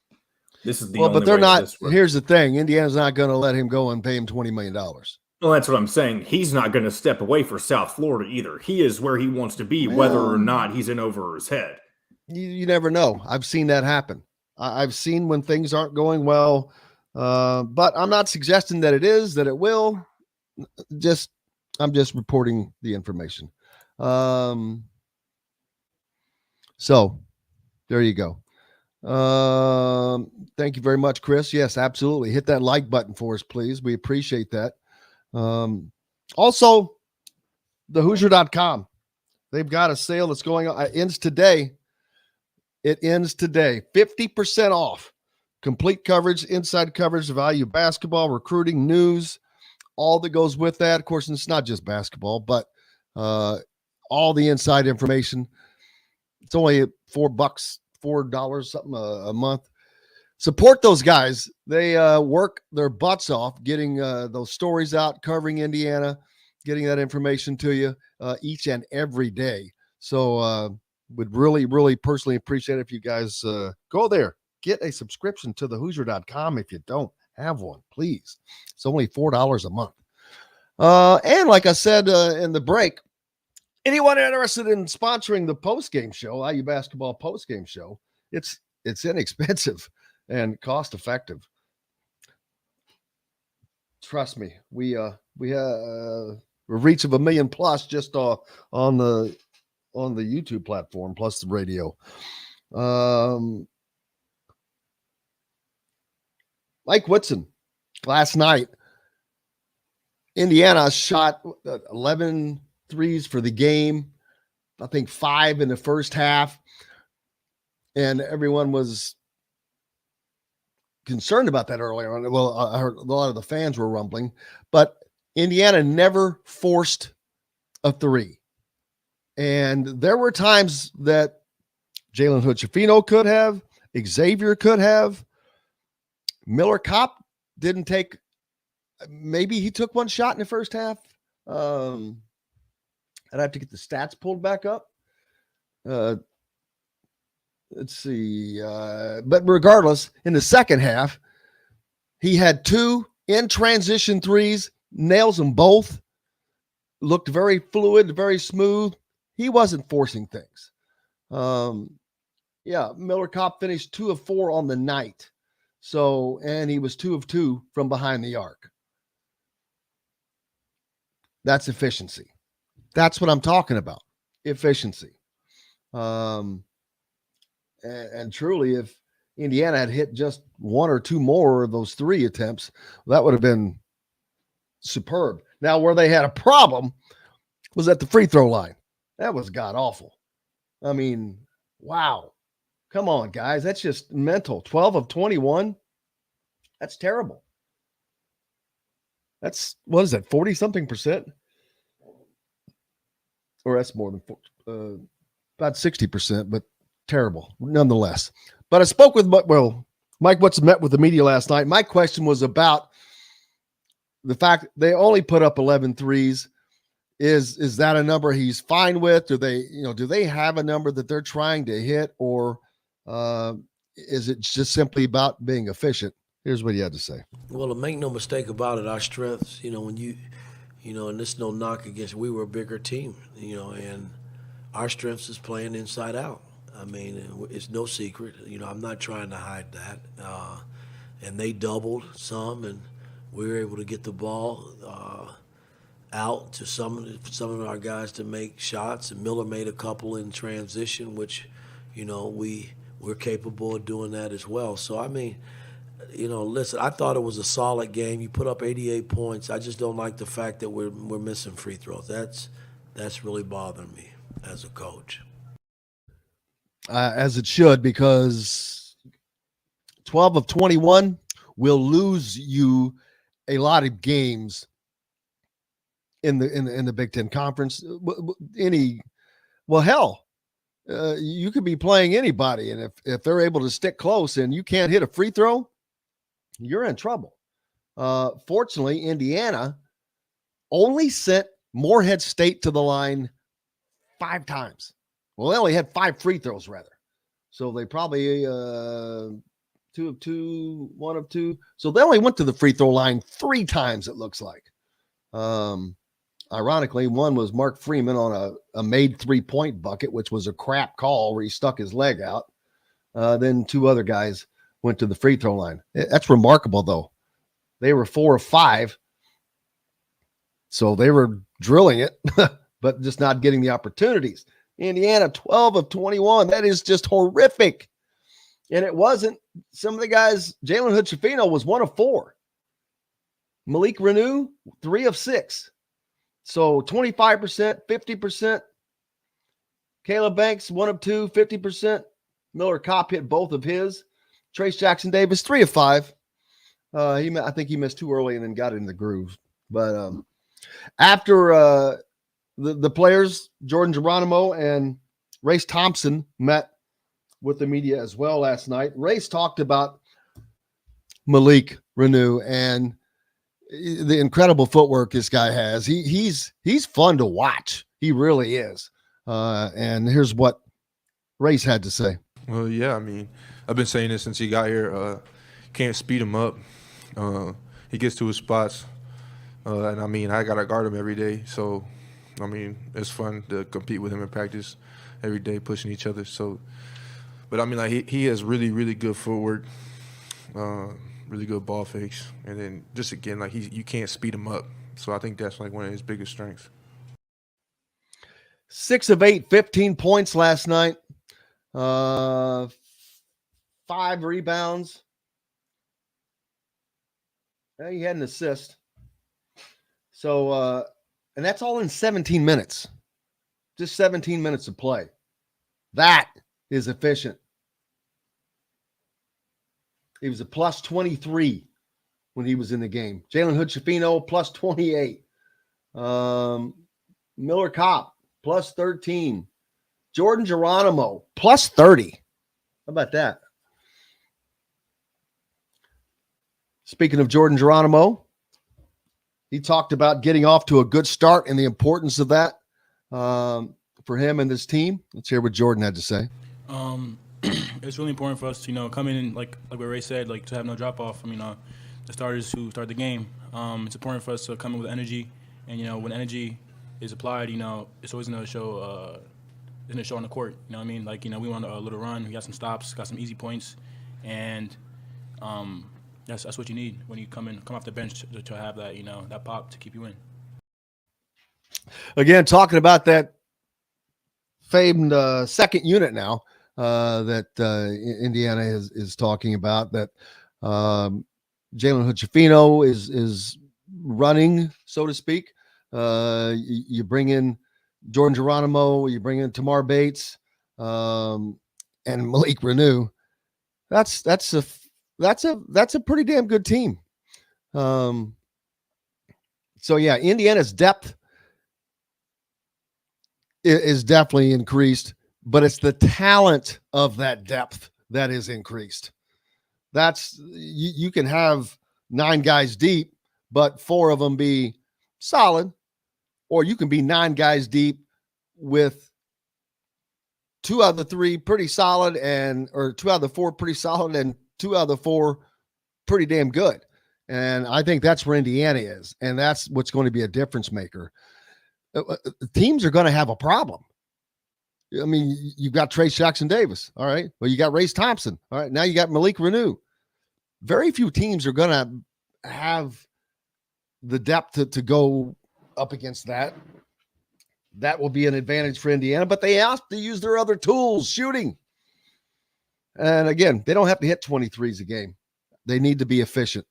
this is the only way. But they're not. Here's the thing: Indiana's not going to let him go and pay him $20 million. Well, that's what I'm saying. He's not going to step away for South Florida either. He is where he wants to be, whether or not he's in over his head. You never know. I've seen that happen. I've seen when things aren't going well, but I'm not suggesting that it will. I'm just reporting the information. So there you go. Thank you very much, Chris. Yes, absolutely. Hit that like button for us, please. We appreciate that. Also, the Hoosier.com. They've got a sale that's going on. It ends today. 50% off. Complete coverage, inside coverage of IU basketball, recruiting, news, all that goes with that. Of course, it's not just basketball, but all the inside information. It's only $4 something a month. Support those guys. They work their butts off getting those stories out, covering Indiana, getting that information to you each and every day. So would really, really personally appreciate it if you guys go there. Get a subscription to the Hoosier.com if you don't have one, please. It's only $4 a month. And like I said in the break, anyone interested in sponsoring the post-game show, IU basketball post-game show, it's inexpensive and cost-effective. Trust me, we have a reach of 1 million plus just on the YouTube platform, plus the radio. Mike Woodson, last night, Indiana shot 11 threes for the game. I think 5 in the first half. And everyone was concerned about that earlier on. Well, I heard a lot of the fans were rumbling, but Indiana never forced a three. And there were times that Jalen Hood-Schifino could have, Xavier could have. Miller Kopp didn't take, maybe he took one shot in the first half. I'd have to get the stats pulled back up. Let's see. But regardless, in the second half, he had 2 in transition threes, nails them both. Looked very fluid, very smooth. He wasn't forcing things. Miller Kopp finished 2 of 4 on the night. So, and he was 2 of 2 from behind the arc. That's efficiency. That's what I'm talking about. Efficiency. And truly, if Indiana had hit just 1 or 2 more of those 3 attempts, that would have been superb. Now, where they had a problem was at the free throw line. That was god awful. I mean, wow. Come on, guys. That's just mental. 12 of 21. That's terrible. That's, what is that, 40-something percent? Or that's more than about 60%, but terrible nonetheless. But I spoke with, Mike Woodson met with the media last night. My question was about the fact they only put up 11 threes. Is that a number he's fine with? Do they have a number that they're trying to hit, or is it just simply about being efficient? Here's what he had to say. Well, to make no mistake about it, our strengths, when and this no knock against, we were a bigger team, and our strengths is playing inside out. I mean, it's no secret. I'm not trying to hide that. And they doubled some, and we were able to get the ball out to some of our guys to make shots. And Miller made a couple in transition, which, we're capable of doing that as well. So, I mean, listen, I thought it was a solid game. You put up 88 points. I just don't like the fact that we're missing free throws. That's really bothering me as a coach. As it should, because 12 of 21 will lose you a lot of games in the Big Ten Conference. You could be playing anybody, and if they're able to stick close and you can't hit a free throw, you're in trouble. Fortunately, Indiana only sent Morehead State to the line 5 times. Well, they only had 5 free throws, rather. So they probably 2 of 2, 1 of 2. So they only went to the free throw line 3 times, it looks like. Ironically, one was Mark Freeman on a made 3-point bucket, which was a crap call where he stuck his leg out. Then 2 other guys went to the free throw line. That's remarkable, though. They were 4 of 5. So they were drilling it, but just not getting the opportunities. Indiana, 12 of 21. That is just horrific. And it wasn't some of the guys. Jalen Hood-Schifino was 1 of 4. Malik Renew, 3 of 6. So 25%, 50%. Caleb Banks, 1 of 2, 50%. Miller Kopp hit both of his. Trace Jackson Davis, 3 of 5. I think he missed too early and then got in the groove. But after the players, Jordan Geronimo and Race Thompson, met with the media as well last night. Race talked about Malik Renew and the incredible footwork this guy has. He's fun to watch. He really is. And here's what Race had to say. Well, yeah, I mean, I've been saying this since he got here. Can't speed him up. He gets to his spots. And, I mean, I got to guard him every day. So, I mean, it's fun to compete with him in practice every day, pushing each other. So, but, I mean, like, he has really, really good footwork, really good ball fakes. And then just, again, like, you can't speed him up. So I think that's, like, one of his biggest strengths. 6 of 8, 15 points last night. 5 rebounds. He had an assist. So, and that's all in 17 minutes. Just 17 minutes of play. That is efficient. He was a plus 23 when he was in the game. Jalen Hood-Schifino, plus 28. Miller Kopp, plus 13. Jordan Geronimo, plus 30. How about that? Speaking of Jordan Geronimo, he talked about getting off to a good start and the importance of that for him and his team. Let's hear what Jordan had to say. It's really important for us to, come in, like what Ray said, like to have no drop off. I mean, the starters who start the game. It's important for us to come in with energy, and when energy is applied, it's always going to show. It's going to show on the court. You know what I mean? Like, we want a little run. We got some stops, got some easy points, and that's what you need when you come off the bench to have that that pop to keep you in. Again, talking about that famed second unit now that Indiana is talking about, that Jalen Hood-Schifino is running, so to speak. You bring in Jordan Geronimo, you bring in Tamar Bates, and Malik Renew. That's a pretty damn good team. So yeah, Indiana's depth is definitely increased, but it's the talent of that depth that is increased. That's you can have 9 guys deep, but 4 of them be solid, or you can be 9 guys deep with 2 out of the 3 pretty solid, or 2 out of the 4 pretty solid, and 2 out of the 4 pretty damn good. And I think that's where Indiana is, and that's what's going to be a difference maker. Teams are going to have a problem. I mean, you've got Trace Jackson Davis. All right. Well, you got Race Thompson. All right. Now you got Malik Renew. Very few teams are going to have the depth to go up against that. That will be an advantage for Indiana, but they have to use their other tools, shooting. And again, they don't have to hit 23s a game. They need to be efficient.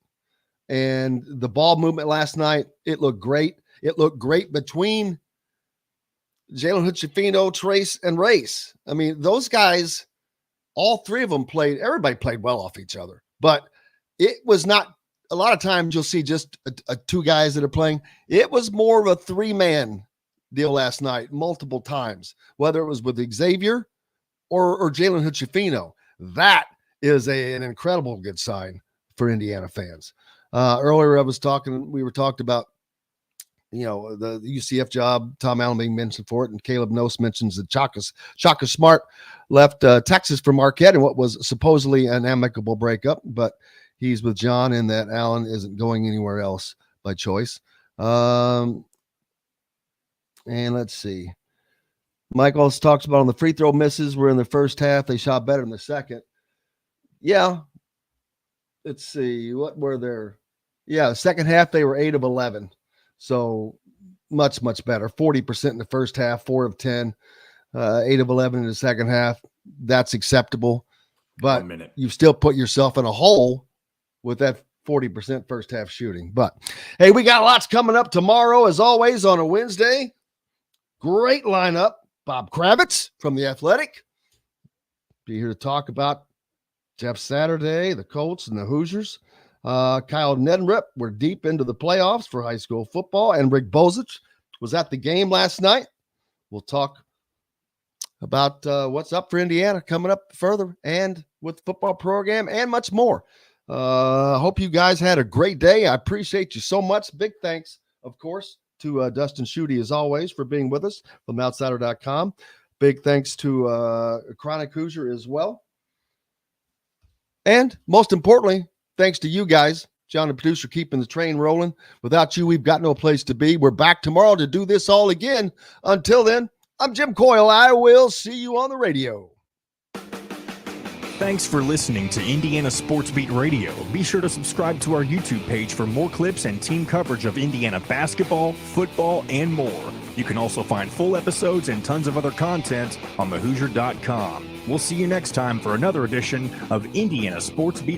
And the ball movement last night, it looked great. It looked great between Jalen Hood-Schifino, Trace, and Race. I mean, those guys, all 3 of them everybody played well off each other. But it was not, a lot of times you'll see just 2 guys that are playing. It was more of a 3-man deal last night, multiple times, whether it was with Xavier or Jalen Hood-Schifino. That is an incredible good sign for Indiana fans. Earlier we were talking about the UCF job, Tom Allen being mentioned for it, and Caleb Nose mentions that Shaka Smart left Texas for Marquette in what was supposedly an amicable breakup, but he's with John and that Allen isn't going anywhere else by choice. And let's see. Mike also talks about on the free throw misses were in the first half. They shot better in the second. Yeah. Let's see. What were their? Yeah, second half they were 8 of 11. So much, much better. 40% in the first half, 4 of 10, 8 of 11 in the second half. That's acceptable. But you still put yourself in a hole with that 40% first half shooting. But hey, we got lots coming up tomorrow, as always, on a Wednesday. Great lineup. Bob Kravitz from The Athletic. Be here to talk about Jeff Saturday, the Colts, and the Hoosiers. Kyle Neddenrip, we're deep into the playoffs for high school football, and Rick Bozich was at the game last night. We'll talk about what's up for Indiana coming up further and with the football program and much more. Hope you guys had a great day. I appreciate you so much. Big thanks, of course, to Dustin Schutte, as always, for being with us from outsider.com. Big thanks to Chronic Hoosier as well. And most importantly, thanks to you guys, John, the producer, keeping the train rolling. Without you, we've got no place to be. We're back tomorrow to do this all again. Until then, I'm Jim Coyle. I will see you on the radio. Thanks for listening to Indiana Sports Beat Radio. Be sure to subscribe to our YouTube page for more clips and team coverage of Indiana basketball, football, and more. You can also find full episodes and tons of other content on thehoosier.com. We'll see you next time for another edition of Indiana Sports Beat